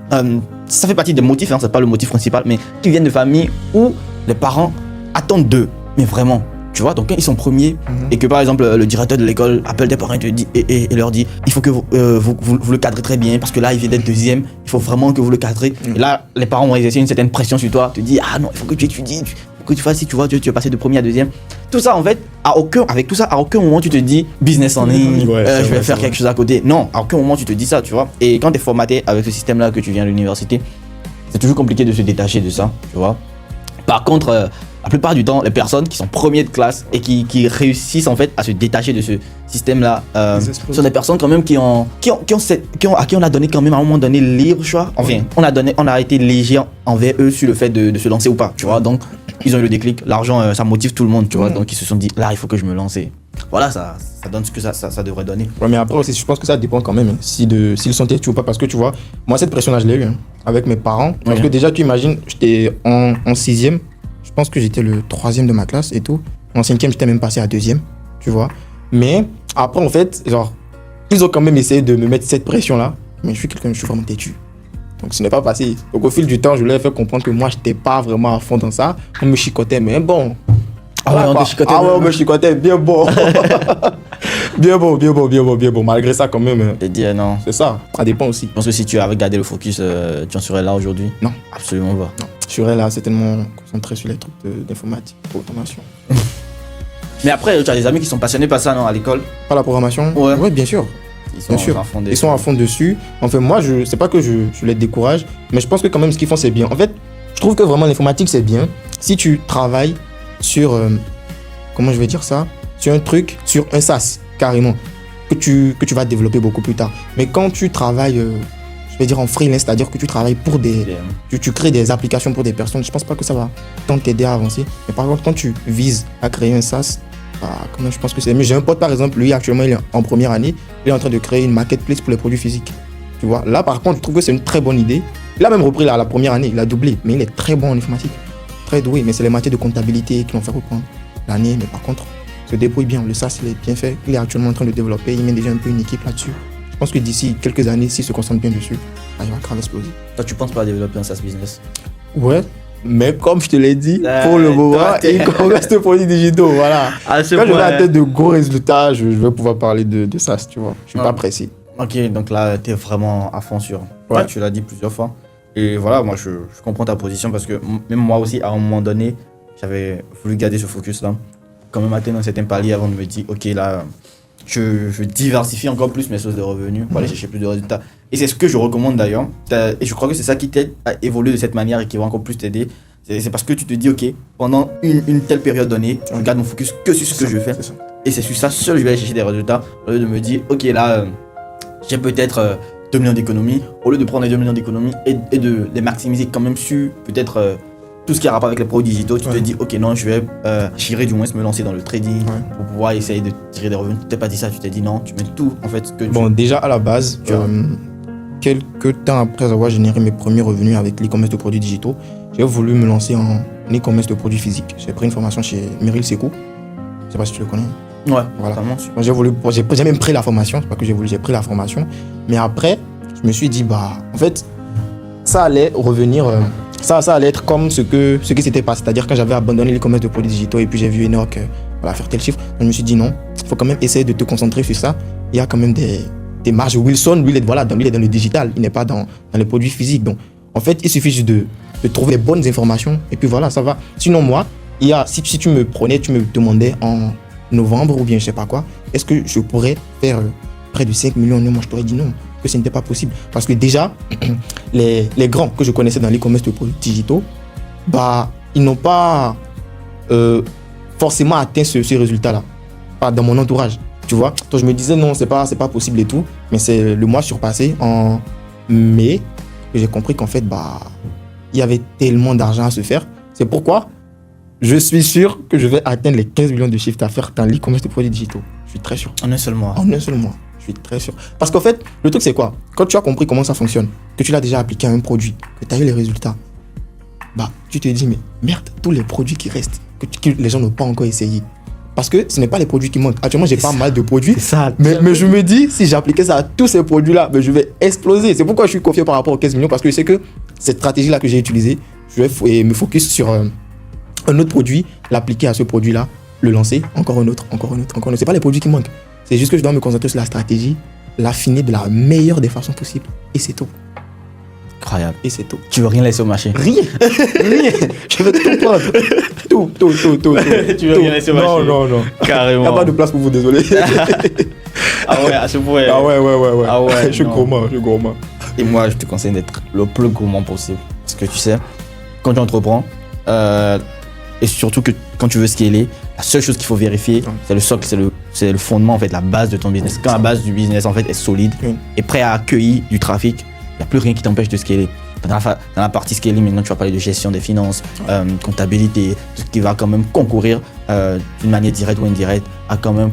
ça fait partie des motifs, hein, c'est pas le motif principal, mais qui viennent de familles où les parents attendent d'eux, mais vraiment. Tu vois, donc quand ils sont premiers et que par exemple le directeur de l'école appelle tes parents et leur dit il faut que vous le cadrez très bien parce que là il vient d'être deuxième, il faut vraiment que vous le cadrez. Et là les parents vont exercer une certaine pression sur toi, te disent ah non il faut que tu étudies, que tu fasses si tu vois tu es passé de premier à deuxième. Tout ça en fait, à aucun moment tu te dis business en ligne, Ouais, je vais vrai, faire c'est quelque chose à côté. Non, à aucun moment tu te dis ça, tu vois. Et quand tu es formaté avec ce système là que tu viens de l'université, c'est toujours compliqué de se détacher de ça, tu vois. Par contre, la plupart du temps, les personnes qui sont premiers de classe et qui réussissent en fait à se détacher de ce système-là, sont des personnes quand même à qui on a donné quand même à un moment donné le libre choix. Enfin, on a été léger envers eux sur le fait de se lancer ou pas, tu vois. Donc, ils ont eu le déclic. L'argent, ça motive tout le monde, tu vois. Donc, ils se sont dit, là, il faut que je me lance. Et voilà, ça donne ce que ça devrait donner. Ouais, mais après aussi, je pense que ça dépend quand même hein, s'ils sont têtus ou pas. Parce que tu vois, moi, cette pression-là, je l'ai eu hein, avec mes parents. Parce que déjà, tu imagines, j'étais en 6e. Je pense que j'étais le 3e de ma classe et tout. En 5e, j'étais même passé à 2e, tu vois. Mais après, en fait, genre, ils ont quand même essayé de me mettre cette pression-là. Mais je suis vraiment têtu. Donc, ce n'est pas passé. Donc, au fil du temps, je leur ai fait comprendre que moi, je n'étais pas vraiment à fond dans ça. On me chicotait, mais bon. Ah ouais, on te chicotait. Ah ouais, on me chicotait bien bon. bien bon. Malgré ça, quand même. Et dire non. C'est ça dépend aussi. Je pense que si tu avais gardé le focus, tu en serais là aujourd'hui. Non. Absolument pas. Non. Je serais là certainement concentré sur les trucs d'informatique, automation. Mais après, tu as des amis qui sont passionnés par ça, non, à l'école? Par la programmation? Ouais, bien sûr. Ils sont à fond dessus. Enfin, moi, c'est pas que je les décourage, mais je pense que quand même ce qu'ils font, c'est bien. En fait, je trouve que vraiment l'informatique, c'est bien si tu travailles sur, comment je vais dire ça, sur un truc, sur un SaaS, carrément, que tu vas développer beaucoup plus tard. Mais quand tu travailles, je vais dire en freelance, c'est-à-dire que tu travailles pour tu crées des applications pour des personnes, je pense pas que ça va tant t'aider à avancer. Mais par contre, quand tu vises à créer un SaaS, quand même, je pense que c'est mieux. J'ai un pote, par exemple, lui, actuellement, il est en première année, il est en train de créer une marketplace pour les produits physiques. Tu vois, là, par contre, je trouve que c'est une très bonne idée. Il a même repris la première année, il a doublé, mais il est très bon en informatique. Très doué, mais c'est les matières de comptabilité qui l'ont fait reprendre l'année. Mais par contre, il se débrouille bien. Le SaaS, il est bien fait. Il est actuellement en train de développer. Il met déjà un peu une équipe là-dessus. Je pense que d'ici quelques années, s'il se concentre bien dessus, il va grave exploser. Toi, tu penses pas à développer un SaaS business? Ouais, mais comme je te l'ai dit, pour le moment, il reste produits digitaux. Voilà. Quand j'aurai la tête de gros résultats, je vais pouvoir parler de SaaS, tu vois. Je suis pas pressé. Ok, donc là, tu es vraiment à fond sur. Ouais, tu l'as dit plusieurs fois. Et voilà, moi, je comprends ta position parce que même moi aussi, à un moment donné, j'avais voulu garder ce focus-là. Quand même atteindre un certain palier avant de me dire, ok, là, je diversifie encore plus mes sources de revenus pour aller chercher plus de résultats. Et c'est ce que je recommande d'ailleurs. Et je crois que c'est ça qui t'aide à évoluer de cette manière et qui va encore plus t'aider. C'est parce que tu te dis, ok, pendant une telle période donnée, je garde mon focus que sur ce que je fais. Et c'est sur ça seul que je vais aller chercher des résultats. Au lieu de me dire, ok, là, j'ai peut-être 2 millions d'économies. Au lieu de prendre les 2 millions d'économies et de les maximiser quand même sur peut-être tout ce qui a rapport avec les produits digitaux, tu te dis, ok, non, je vais j'irai du moins me lancer dans le trading pour pouvoir essayer de tirer des revenus. Tu t'es pas dit ça, tu t'es dit non, tu mets tout en fait. Bon, déjà à la base, quelques temps après avoir généré mes premiers revenus avec l'e-commerce de produits digitaux, j'ai voulu me lancer en e-commerce de produits physiques. J'ai pris une formation chez Meryl Sekou. Je sais pas si tu le connais. Ouais, voilà. J'ai même pris la formation, c'est pas que j'ai voulu, j'ai pris la formation. Mais après, je me suis dit, en fait, ça allait revenir, ça allait être comme ce qui s'était passé. C'est-à-dire quand j'avais abandonné l'e-commerce de produits digitaux et puis j'ai vu Enoch voilà, faire tel chiffre. Donc, je me suis dit non, il faut quand même essayer de te concentrer sur ça. Il y a quand même des marges. Wilson, lui, il est dans le digital, il n'est pas dans les produits physiques. Donc, en fait, il suffit juste de trouver les bonnes informations et puis voilà, ça va. Sinon, moi, si tu me demandais en novembre ou bien je sais pas quoi, est-ce que je pourrais faire près de 5 millions? Non, moi, je t'aurais dit non, que ce n'était pas possible. Parce que déjà, les grands que je connaissais dans l'e-commerce de produits digitaux, bah, ils n'ont pas forcément atteint ce résultat-là, pas dans mon entourage, tu vois. Donc je me disais non, c'est pas possible et tout, mais c'est le mois surpassé en mai que j'ai compris qu'en fait, bah, il y avait tellement d'argent à se faire. C'est pourquoi je suis sûr que je vais atteindre les 15 millions de chiffre d'affaires dans l'e-commerce de produits digitaux. Je suis très sûr. En un seul mois. En un seul mois. Je suis très sûr. Parce qu'en fait, le truc c'est quoi? Quand tu as compris comment ça fonctionne, que tu l'as déjà appliqué à un produit, que tu as eu les résultats, bah, tu te dis, mais merde, tous les produits qui restent, que les gens n'ont pas encore essayé. Parce que ce n'est pas les produits qui manquent. Actuellement, j'ai pas mal de produits. Mais je me dis, si j'appliquais ça à tous ces produits-là, je vais exploser. C'est pourquoi je suis confiant par rapport aux 15 millions. Parce que je sais que cette stratégie-là que j'ai utilisée, je vais me focus sur un autre produit, l'appliquer à ce produit-là, le lancer, encore un autre. C'est pas les produits qui manquent. C'est juste que je dois me concentrer sur la stratégie, l'affiner de la meilleure des façons possibles. Et c'est tout. Incroyable. Et c'est tout. Tu veux rien laisser au marché? Rien. Je vais tout prendre. Tout. Tu veux rien laisser au marché? Non. Carrément. Il n'y a pas de place pour vous, désolé. Ah ouais, à ce point. Ah ouais. Ah ouais, je suis gourmand. Et moi, je te conseille d'être le plus gourmand possible. Parce que tu sais, quand tu entreprends, et surtout que quand tu veux scaler, la seule chose qu'il faut vérifier, c'est le socle, c'est le fondement, en fait, la base de ton business. Quand la base du business, en fait, est solide et prêt à accueillir du trafic, il n'y a plus rien qui t'empêche de scaler. Dans la partie scaling, maintenant, tu vas parler de gestion des finances, comptabilité, tout ce qui va quand même concourir d'une manière directe ou indirecte à quand même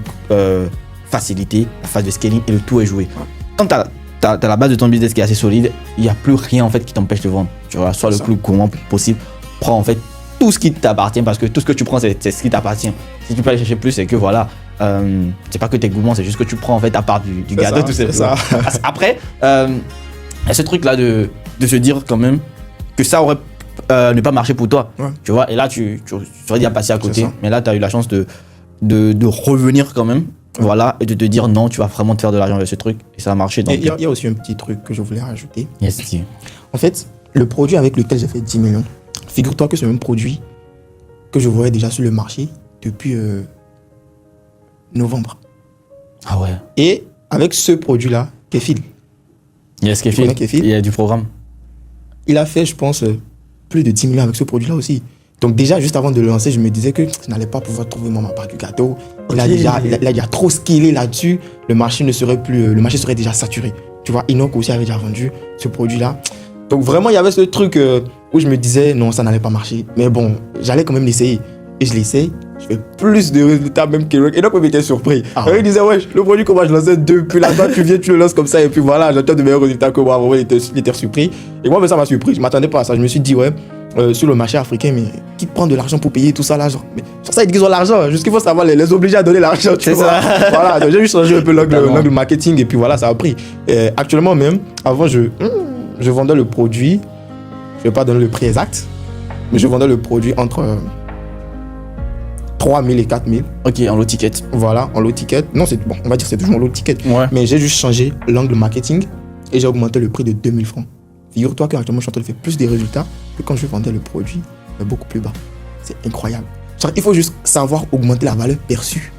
faciliter la phase de scaling et le tout est joué. Quand tu as la base de ton business qui est assez solide, il n'y a plus rien en fait qui t'empêche de vendre. Tu vois, sois le plus gourmand possible. Prends en fait tout ce qui t'appartient parce que tout ce que tu prends, c'est ce qui t'appartient. Si tu peux aller chercher plus, c'est que voilà, c'est pas que tu es gourmand, c'est juste que tu prends en fait ta part du gâteau, tout simplement. Après, il y a ce truc là de se dire quand même que ça aurait ne pas marché pour toi. Ouais. Tu vois, et là tu serais déjà passé à côté, mais là tu as eu la chance de revenir quand même. Voilà, et de te dire non, tu vas vraiment te faire de l'argent avec ce truc et ça a marché. Il y a aussi un petit truc que je voulais rajouter. Yes, Steve. En fait, le produit avec lequel j'ai fait 10 millions, figure-toi que c'est le même produit que je voyais déjà sur le marché depuis novembre. Ah ouais. Et avec ce produit-là, Kefil. Yes, Kefil. Il y a du programme. Il a fait, je pense, plus de 10 millions avec ce produit-là aussi. Donc déjà, juste avant de le lancer, je me disais que je n'allais pas pouvoir trouver ma part du gâteau. Okay. Il a trop scalé là-dessus. Le marché serait déjà saturé. Tu vois, Enoch aussi avait déjà vendu ce produit-là. Donc vraiment, il y avait ce truc où je me disais, non, ça n'allait pas marcher. Mais bon, j'allais quand même l'essayer. Et je l'essaye, je fais plus de résultats même qu'Enoch. Enoch même était surpris. Il disait, ouais, le produit que moi je lançais depuis là-bas, tu viens, tu le lances comme ça. Et puis voilà, j'attends de meilleurs résultats que moi. Vraiment, il était surpris. Et moi, ça m'a surpris. Je ne m'attendais pas à ça. Je me suis dit, ouais. Sur le marché africain, mais qui prend de l'argent pour payer tout ça là, genre, mais sur ça ils disent l'argent, juste qu'il faut savoir les obliger à donner l'argent, tu vois. Voilà, donc j'ai juste changé un peu l'angle marketing et puis voilà, ça a pris. Actuellement même, avant je vendais le produit, je vais pas donner le prix exact, mais je vendais le produit entre 3 000 et 4 000. Ok, en low ticket. Voilà, en low ticket. Non, c'est bon, on va dire que c'est toujours en low ticket. Ouais. Mais j'ai juste changé l'angle marketing et j'ai augmenté le prix de 2 000 francs. Figure-toi qu'actuellement, je suis en train de faire plus de résultats que quand je vendais le produit, mais beaucoup plus bas. C'est incroyable. Genre, il faut juste savoir augmenter la valeur perçue.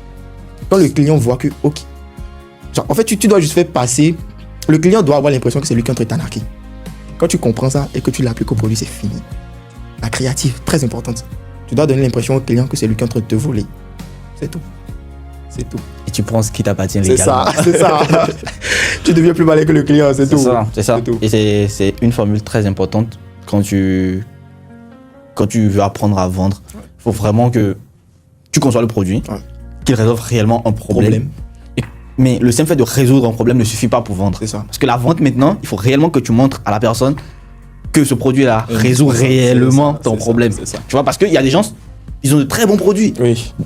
Quand le client voit que, ok. Genre, en fait, tu dois juste faire passer. Le client doit avoir l'impression que c'est lui qui est en train de t'arnaquer. Quand tu comprends ça et que tu l'appliques au produit, c'est fini. La créative, très importante. Tu dois donner l'impression au client que c'est lui qui est en train de te voler. C'est tout. C'est tout. Et tu prends ce qui t'appartient légalement. C'est ça. Tu deviens plus malin que le client, c'est tout. C'est ça. Et c'est une formule très importante quand tu veux apprendre à vendre. Il faut vraiment que tu conçois le produit, qu'il résolve réellement un problème. Mais le simple fait de résoudre un problème ne suffit pas pour vendre. C'est ça. Parce que la vente maintenant, il faut réellement que tu montres à la personne que ce produit-là résout réellement ton problème. C'est ça. Tu vois, parce qu'il y a des gens, ils ont de très bons produits,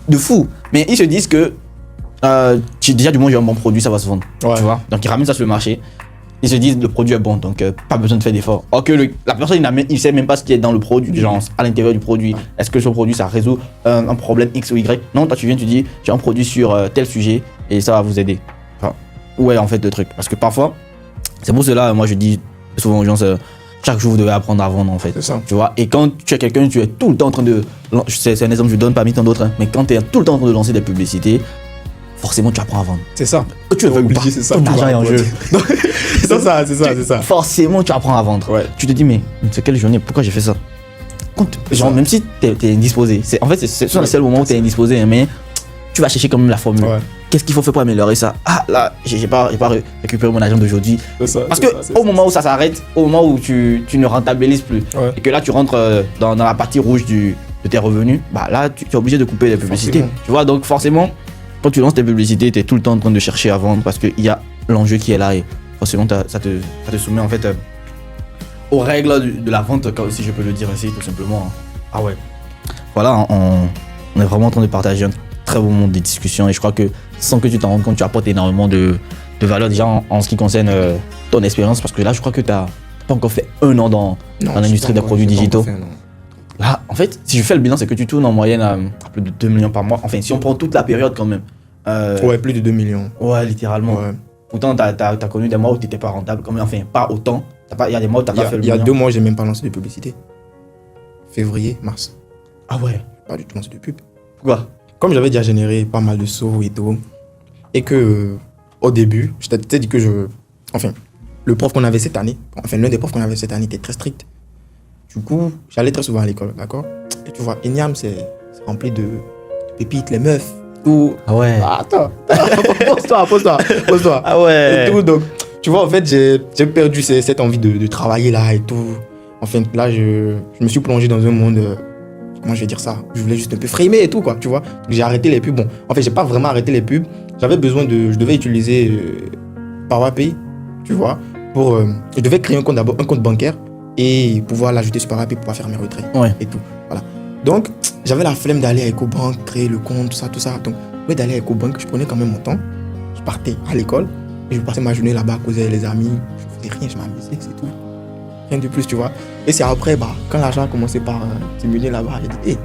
de fou, mais ils se disent que déjà du moment où j'ai un bon produit, ça va se vendre. Tu vois, donc ils ramènent ça sur le marché. ils se disent le produit est bon, donc pas besoin de faire d'efforts. Or que la personne, il sait même pas ce qui est dans le produit, genre à l'intérieur du produit. Est-ce que ce produit, ça résout un problème X ou Y? Non, toi tu viens, tu dis, j'ai un produit sur tel sujet et ça va vous aider. Enfin, ouais, en fait, le truc. Parce que parfois, c'est pour cela, moi je dis souvent aux gens, chaque jour vous devez apprendre à vendre en fait. C'est ça. Tu vois, et quand tu es quelqu'un, tu es tout le temps en train de. C'est un exemple que je donne parmi tant d'autres, hein, mais quand tu es tout le temps en train de lancer des publicités, forcément tu apprends à vendre. C'est ça. Que tu le veuilles ou pas, C'est ça. ton argent est en jeu. C'est ça. Forcément tu apprends à vendre. Ouais. Tu te dis, mais c'est quelle journée, pourquoi j'ai fait ça? Genre, même si t'es indisposé, en fait, c'est le seul moment où t'es indisposé, hein, mais tu vas chercher quand même la formule. Ouais. Qu'est-ce qu'il faut faire pour améliorer ça? Ah là, j'ai pas récupéré mon argent d'aujourd'hui. C'est ça. Parce que au moment où ça s'arrête, au moment où tu ne rentabilises plus, et que là tu rentres dans la partie rouge de tes revenus, bah là tu es obligé de couper les publicités. Forcément. Tu vois, donc forcément, quand tu lances tes publicités, tu es tout le temps en train de chercher à vendre parce qu'il y a l'enjeu qui est là et forcément ça te soumet en fait aux règles de la vente, si je peux le dire ainsi, tout simplement. Ah ouais. Voilà, on est vraiment en train de partager un très beau moment de discussion et je crois que sans que tu t'en rendes compte, tu apportes énormément de valeur déjà en ce qui concerne ton expérience parce que là, je crois que tu n'as pas encore fait 1 an dans l'industrie des produits digitaux. Là, en fait, si je fais le bilan, c'est que tu tournes en moyenne à plus de 2 millions par mois. Enfin, si on prend toute la période quand même. Ouais, plus de 2 millions. Ouais, littéralement. Ouais. Pourtant, tu as connu des mois où tu n'étais pas rentable. Enfin, pas autant. Il y a des mois où tu n'as pas fait le bilan. Il y a 2 mois, j'ai même pas lancé de publicité. Février, mars. Ah ouais. Pas du tout lancé de pub. Pourquoi? Comme j'avais déjà généré pas mal de sauts et tout, et que au début, je t'ai dit que enfin, le prof qu'on avait cette année, l'un des profs qu'on avait cette année était très strict. Du coup, j'allais très souvent à l'école, d'accord? Et tu vois, Inyam, c'est rempli de pépites, les meufs, tout. Ah ouais. Ah, attends, pose-toi. Ah ouais. Et tout, donc, tu vois, en fait, j'ai perdu cette envie de travailler là et tout. Enfin, là, je me suis plongé dans un monde, comment je vais dire ça? Je voulais juste un peu framer et tout, quoi, tu vois. J'ai arrêté les pubs. Bon, en fait, j'ai pas vraiment arrêté les pubs. J'avais besoin je devais utiliser PowerPay, tu vois, je devais créer un compte bancaire et pouvoir l'ajouter sur PowerPay pour pouvoir faire mes retraits et tout, voilà. Donc, j'avais la flemme d'aller à EcoBank, créer le compte, tout ça. Donc, au lieu d'aller à EcoBank, je prenais quand même mon temps. Je partais à l'école et je passais ma journée là-bas à causer avec les amis. Je faisais rien, je m'amusais, c'est tout. Rien de plus, tu vois. Et c'est après, quand l'argent a commencé par diminuer là-bas, j'ai dit,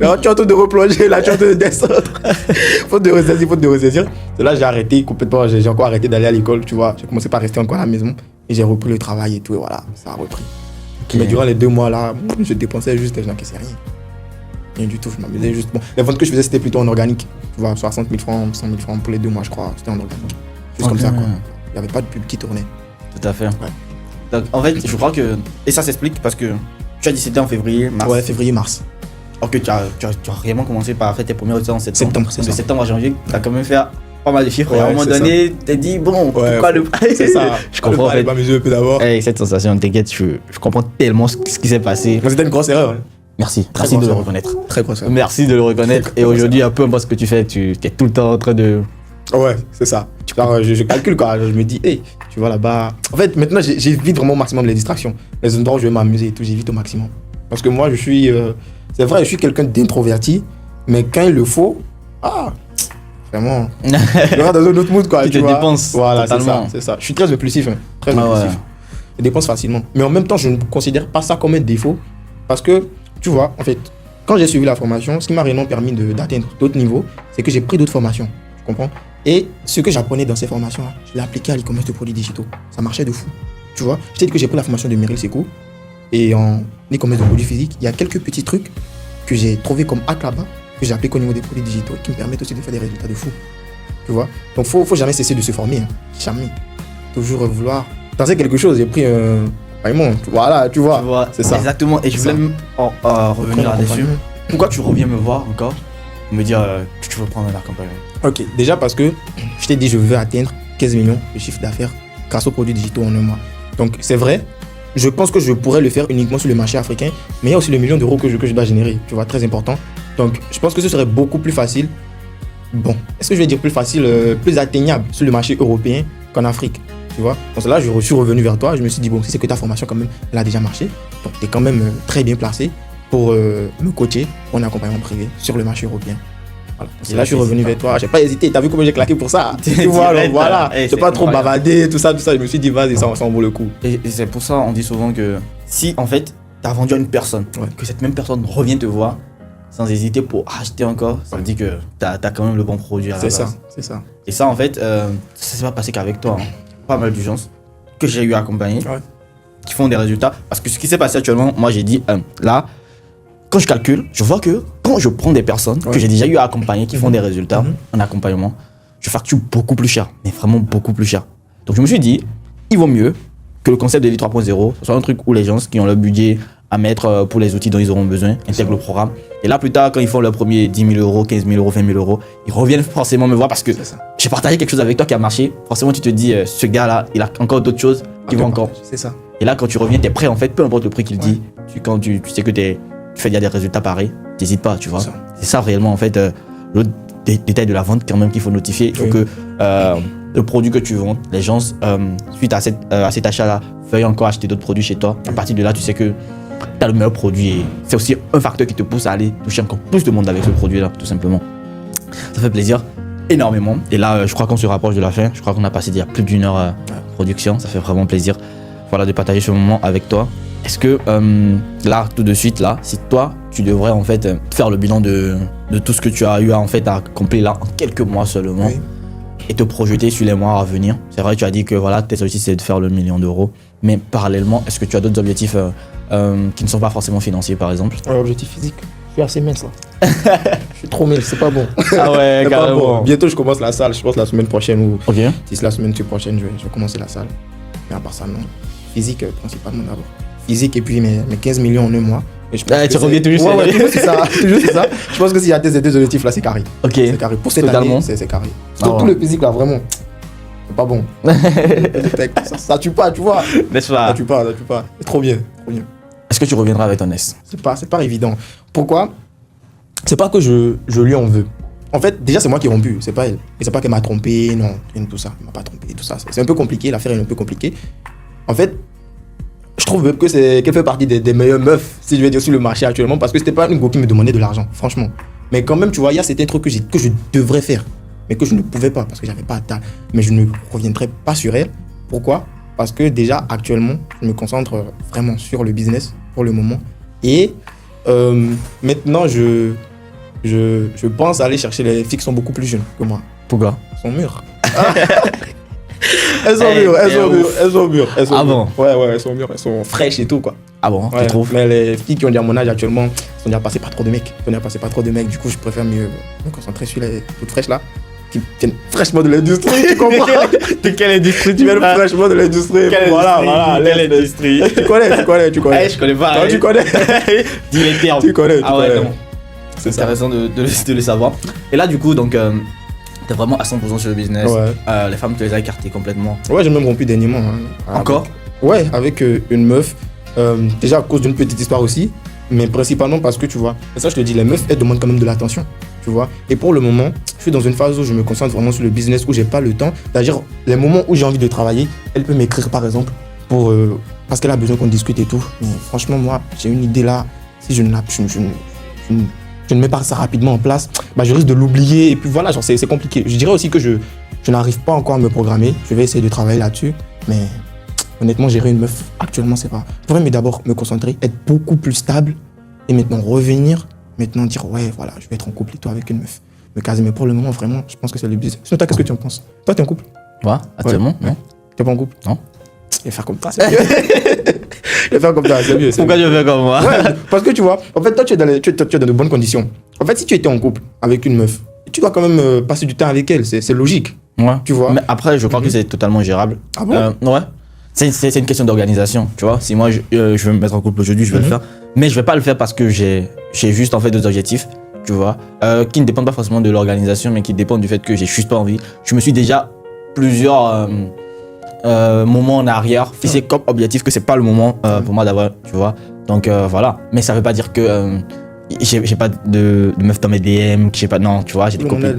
là, tu es en train de replonger, là, tu es en train de descendre. Faute de ressaisir. C'est là que j'ai arrêté complètement, j'ai encore arrêté d'aller à l'école, tu vois. J'ai commencé par rester encore à la maison et j'ai repris le travail et tout, et voilà, ça a repris. Okay. Mais durant les 2 mois là, je dépensais juste et je n'encaissais rien. Rien du tout, je m'amusais juste. Bon, les ventes que je faisais, c'était plutôt en organique. Tu vois, 60 000 francs, 100 000 francs pour les 2 mois, je crois, c'était en organique. Juste comme ça, quoi. Il n'y avait pas de pub qui tournait. Tout à fait. Ouais. Donc, en fait, je crois que. Et ça s'explique parce que tu as dit c'était en février, mars. Ouais, février-mars. Alors que tu as réellement commencé par faire tes premiers retraits en septembre. C'est ça. De septembre à janvier, tu as quand même fait pas mal de chiffres. Ouais, et à un moment donné, tu t'es dit, bon, pourquoi le. C'est ça. Je comprends. Pas m'amuser un peu d'abord. Hey, cette sensation, t'inquiète, je comprends tellement ce qui s'est passé. C'était une grosse erreur. Merci. Très Merci de le erreur. reconnaître. Très grosse erreur. Merci de le reconnaître. Et aujourd'hui, peu importe ce que tu fais, tu es tout le temps en train de. Ouais, c'est ça. Alors, je calcule quoi. Je me dis, hey, tu vois là-bas. En fait, maintenant, j'évite vraiment au maximum les distractions. Les endroits où je vais m'amuser et tout, j'évite au maximum. Parce que moi, je suis. C'est vrai, je suis quelqu'un d'introverti, mais quand il le faut, vraiment. Je rentre dans un autre mood, quoi. Tu te vois. dépenses. Voilà, totalement. c'est ça. Je suis très impulsif, hein. Très impulsif. Ouais. Je dépense facilement. Mais en même temps, je ne considère pas ça comme un défaut. Parce que, tu vois, en fait, quand j'ai suivi la formation, ce qui m'a réellement permis d'atteindre d'autres niveaux, c'est que j'ai pris d'autres formations. Tu comprends? Et ce que j'apprenais dans ces formations-là, je l'ai appliqué à l'e-commerce de produits digitaux. Ça marchait de fou. Tu vois, je t'ai dit que j'ai pris la formation de Meryl Sekou. Et en e-commerce de produits physiques, il y a quelques petits trucs que j'ai trouvé comme hack là-bas, que j'applique au niveau des produits digitaux, qui me permettent aussi de faire des résultats de fou. Tu vois? Donc, faut jamais cesser de se former. Hein. Jamais. Toujours vouloir. Penser quelque chose. J'ai pris un. Voilà, tu vois. C'est ça. Exactement. Et je voulais même revenir là-dessus. Pourquoi tu reviens me voir encore? Me dire que tu veux prendre un accompagnement? Ok, déjà parce que je t'ai dit, je veux atteindre 15 millions de chiffre d'affaires grâce aux produits digitaux en un mois. Donc, c'est vrai. Je pense que je pourrais le faire uniquement sur le marché africain, mais il y a aussi le million d'euros que je dois générer, tu vois, très important. Donc, je pense que ce serait beaucoup plus facile. Bon, est-ce que je vais dire plus facile, plus atteignable sur le marché européen qu'en Afrique, tu vois. Donc là, je suis revenu vers toi, je me suis dit, bon, si c'est que ta formation quand même, elle a déjà marché, donc tu es quand même très bien placé pour me coacher en accompagnement privé sur le marché européen. Voilà. Et là, je suis revenu vers toi. J'ai pas hésité. T'as vu comment j'ai claqué pour ça? Tu vois, alors voilà. J'ai pas trop bavardé, tout ça. Je me suis dit, vas-y, ça en vaut le coup. Et c'est pour ça, on dit souvent que si, en fait, t'as vendu à une personne, que cette même personne revient te voir, sans hésiter pour acheter encore, ça veut dire que t'as quand même le bon produit à la base. C'est ça. Et ça, en fait, ça s'est pas passé qu'avec toi. Hein. Pas mal de gens que j'ai eu à accompagner, qui font des résultats. Parce que ce qui s'est passé actuellement, moi j'ai dit, là, quand je calcule, je vois que quand je prends des personnes que j'ai déjà eu à accompagner, qui font des résultats en accompagnement, je facture beaucoup plus cher, mais vraiment beaucoup plus cher. Donc je me suis dit, il vaut mieux que le concept de Vie 3.0, ce soit un truc où les gens qui ont le budget à mettre pour les outils dont ils auront besoin, intègrent le programme. Et là, plus tard, quand ils font leur premier 10 000 euros, 15 000 euros, 20 000 euros, ils reviennent forcément me voir parce que j'ai partagé quelque chose avec toi qui a marché. Forcément, tu te dis, ce gars-là, il a encore d'autres choses qui vont encore. C'est ça. Et là, quand tu reviens, tu es prêt, en fait, peu importe le prix qu'il dit. Quand tu sais que tu fais déjà des résultats pareis, n'hésites pas, tu vois. C'est ça réellement, en fait, le détail de la vente, quand même, qu'il faut notifier. Il faut que le produit que tu vends, les gens, suite à cet achat-là, veuillent encore acheter d'autres produits chez toi. À partir de là, tu sais que tu as le meilleur produit et c'est aussi un facteur qui te pousse à aller toucher encore plus de monde avec ce produit-là, tout simplement. Ça fait plaisir énormément. Et là, je crois qu'on se rapproche de la fin. Je crois qu'on a passé déjà plus d'une heure de production. Ça fait vraiment plaisir de partager ce moment avec toi. Est-ce que là, tout de suite, là, si toi, tu devrais en fait faire le bilan de tout ce que tu as eu à accomplir là en quelques mois seulement et te projeter sur les mois à venir. C'est vrai, tu as dit que voilà, tes objectifs c'est de faire le 1 million d'euros. Mais parallèlement, est-ce que tu as d'autres objectifs qui ne sont pas forcément financiers, par exemple? Objectif physique. Je suis assez mince là. Je suis trop mince, c'est pas bon. Ah ouais, carrément. Bon. Bientôt, je commence la salle. Je pense la semaine prochaine ou si c'est la semaine prochaine, je vais commencer la salle. Mais à part ça, non. Physique, principalement d'abord. Physique et puis mes 15 millions en un mois. Et je pense tu reviens toujours sur toujours c'est ça. Toujours c'est ça. Je pense que s'il y a tes deux objectifs là, c'est carré. C'est carré. Pour cette année, c'est carré. Tout le physique là, vraiment. C'est pas bon. ça tue pas, tu vois. N'est-ce pas? Ça tue pas. C'est trop bien. Est-ce que tu reviendras avec ton S? C'est pas évident. Pourquoi? C'est pas que je lui en veux. En fait, déjà, c'est moi qui ai rompu, c'est pas elle. Et c'est pas qu'elle m'a trompé, non, tout ça. Elle m'a pas trompé, tout ça. C'est un peu compliqué, l'affaire est un peu compliquée. En fait, je trouve même que qu'elle fait partie des meilleures meufs, si je vais dire, sur le marché actuellement, parce que c'était pas une go qui me demandait de l'argent, franchement. Mais quand même, tu vois, il y a certains trucs que je devrais faire, mais que je ne pouvais pas, parce que j'avais pas à table. Mais je ne reviendrai pas sur elle. Pourquoi? Parce que déjà, actuellement, je me concentre vraiment sur le business pour le moment. Et maintenant, je pense aller chercher les filles qui sont beaucoup plus jeunes que moi. Pourquoi? Elles sont mûres. Elles sont mûres. Ah bon? Ouais, elles sont mûres, elles sont fraîches et tout, quoi. Ah bon, tu trouves? Mais les filles qui ont déjà mon âge actuellement, sont déjà passées par trop de mecs. Du coup, je préfère mieux me concentrer sur les toutes fraîches là, qui viennent fraîchement de l'industrie, tu comprends? De quelle industrie tu viens fraîchement de l'industrie? Voilà, quelle industrie? Tu connais. Je connais pas. Non, tu connais. Dis les termes. Tu connais. Ah ouais, non. C'est intéressant de le savoir. Et là, du coup, donc, t'es vraiment à 100% sur le business. Ouais. Les femmes, tu les as écartées complètement. Ouais, j'ai même rompu dernièrement. Encore? Ouais, avec une meuf. Déjà à cause d'une petite histoire aussi, mais principalement parce que tu vois, et ça je te dis, les meufs elles demandent quand même de l'attention, tu vois. Et pour le moment, je suis dans une phase où je me concentre vraiment sur le business, où j'ai pas le temps. C'est-à-dire, les moments où j'ai envie de travailler, elle peut m'écrire par exemple pour parce qu'elle a besoin qu'on discute et tout. Mais franchement, moi, j'ai une idée là. Si je ne mets pas ça rapidement en place, bah, je risque de l'oublier. Et puis voilà, genre, c'est compliqué. Je dirais aussi que je n'arrive pas encore à me programmer. Je vais essayer de travailler là-dessus, mais honnêtement, gérer une meuf, actuellement, c'est pas. Je voudrais mais d'abord me concentrer, être beaucoup plus stable et maintenant revenir, maintenant dire ouais, voilà, je vais être en couple et toi avec une meuf. Me caser, mais pour le moment, vraiment, je pense que c'est le business. Sinon, toi, qu'est-ce que tu en penses? Toi, t'es en couple? Ouais, actuellement, ouais. Non. T'es pas en couple? Non. Je vais faire comme ça, c'est mieux. Je vais faire comme ça, c'est mieux. Pourquoi je fais comme moi? Ouais, parce que tu vois, en fait, toi, tu es dans de bonnes conditions. En fait, si tu étais en couple avec une meuf, tu dois quand même passer du temps avec elle, c'est logique. Ouais. Tu vois. Mais après, je crois que c'est totalement gérable. Ah bon? Ouais. C'est une question d'organisation, tu vois. Si moi, je veux me mettre en couple aujourd'hui, je vais le faire. Mais je vais pas le faire parce que j'ai juste en fait deux objectifs, tu vois, qui ne dépendent pas forcément de l'organisation, mais qui dépendent du fait que j'ai juste pas envie. Je me suis déjà plusieurs moments en arrière fixé comme objectif que c'est pas le moment pour moi d'avoir, tu vois. Donc voilà. Mais ça veut pas dire que j'ai pas de meuf dans mes DM, que j'ai pas. Non, tu vois, j'ai des copines.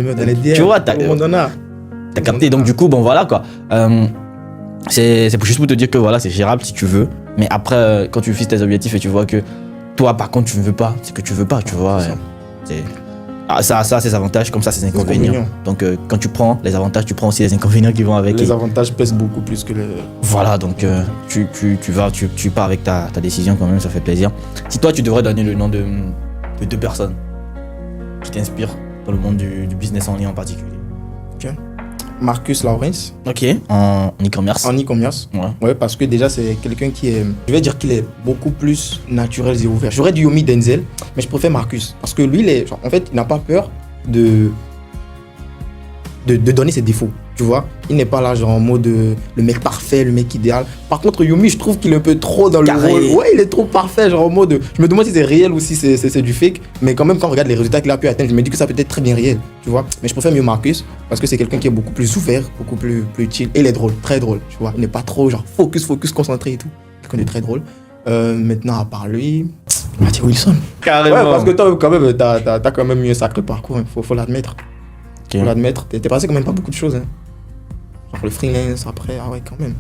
Tu vois, t'as capté. Donc du coup, bon voilà quoi. C'est juste pour te dire que voilà, c'est gérable si tu veux. Mais après, quand tu fixes tes objectifs et tu vois que toi, par contre, tu ne veux pas, c'est que tu veux pas, tu vois. Ah, ça a ses avantages, comme ça ses inconvénients. Donc quand tu prends les avantages, tu prends aussi les inconvénients qui vont avec. Les avantages pèsent beaucoup plus que les... Voilà, donc tu pars avec ta décision quand même, ça fait plaisir. Si toi tu devrais donner le nom de 2 personnes qui t'inspirent dans le monde du business en ligne en particulier. Ok. Marcus Lawrence. Ok. En e-commerce. En e-commerce. Ouais, parce que déjà c'est quelqu'un qui est, je vais dire qu'il est beaucoup plus naturel et ouvert. J'aurais dit Yomi Denzel, mais je préfère Marcus parce que lui, en fait, il n'a pas peur de donner ses défauts. Tu vois, il n'est pas là genre en mode le mec parfait, le mec idéal. Par contre, Yomi, je trouve qu'il est un peu trop dans le rôle. Ouais, il est trop parfait, genre en mode. Je me demande si c'est réel ou si c'est du fake. Mais quand même, quand on regarde les résultats qu'il a pu atteindre, je me dis que ça peut être très bien réel. Tu vois, mais je préfère mieux Marcus parce que c'est quelqu'un qui est beaucoup plus ouvert, beaucoup plus chill. Et il est drôle, très drôle. Tu vois, il n'est pas trop genre focus, concentré et tout. Quelqu'un de très drôle. Maintenant, à part lui, Matthew Wilson. Carrément. Ouais, parce que toi, quand même, t'as quand même eu un sacré parcours. Faut l'admettre. Okay. Faut l'admettre. T'es passé quand même pas beaucoup de choses. Hein. Genre le freelance après, ah ouais, quand même.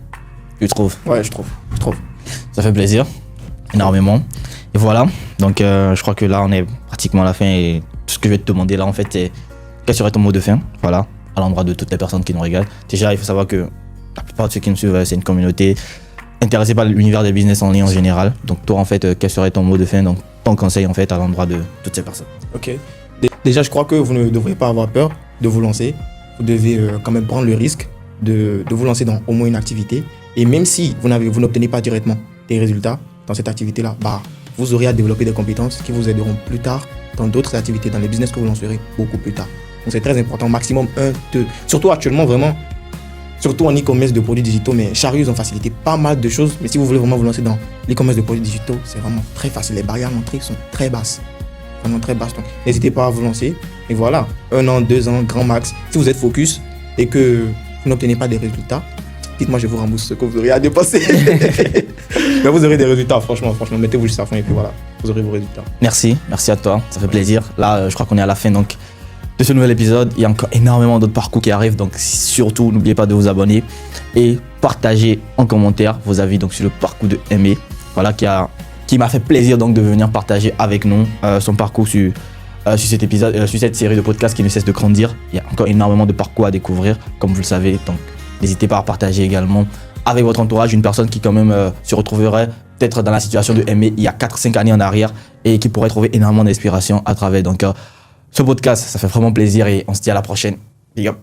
Tu trouves? Ouais, je trouve. Ça fait plaisir, énormément. Et voilà, donc je crois que là on est pratiquement à la fin et tout ce que je vais te demander là en fait c'est quel serait ton mot de fin, voilà, à l'endroit de toutes les personnes qui nous regardent. Déjà il faut savoir que la plupart de ceux qui nous suivent c'est une communauté intéressée par l'univers des business en ligne en général. Donc toi en fait quel serait ton mot de fin, donc ton conseil en fait à l'endroit de toutes ces personnes? Ok. Déjà je crois que vous ne devriez pas avoir peur de vous lancer. Vous devez quand même prendre le risque de vous lancer dans au moins une activité. Et même si vous n'obtenez pas directement des résultats dans cette activité-là, bah, vous aurez à développer des compétences qui vous aideront plus tard dans d'autres activités, dans les business que vous lancerez beaucoup plus tard. Donc c'est très important, maximum 1, 2. Surtout actuellement, vraiment, surtout en e-commerce de produits digitaux, mais Chariot, ils ont facilité pas mal de choses. Mais si vous voulez vraiment vous lancer dans l'e-commerce de produits digitaux, c'est vraiment très facile. Les barrières à l'entrée sont très basses. Vraiment très basses. Donc n'hésitez pas à vous lancer. Et voilà, 1 an, 2 ans, grand max. Si vous êtes focus et que vous n'obtenez pas des résultats, dites-moi, je vous rembourse ce que vous aurez à dépenser. Mais vous aurez des résultats, franchement, mettez-vous juste à fond et puis voilà, vous aurez vos résultats. Merci à toi, ça fait plaisir. Là, je crois qu'on est à la fin donc de ce nouvel épisode. Il y a encore énormément d'autres parcours qui arrivent, donc surtout, n'oubliez pas de vous abonner et partager en commentaire vos avis donc sur le parcours de Aimé, voilà, qui m'a fait plaisir donc de venir partager avec nous son parcours sur cet épisode, sur cette série de podcasts qui ne cesse de grandir. Il y a encore énormément de parcours à découvrir, comme vous le savez. Donc, n'hésitez pas à partager également avec votre entourage une personne qui quand même se retrouverait peut-être dans la situation de Aimé il y a 4-5 années en arrière et qui pourrait trouver énormément d'inspiration à travers donc, ce podcast. Ça fait vraiment plaisir et on se dit à la prochaine. Big up.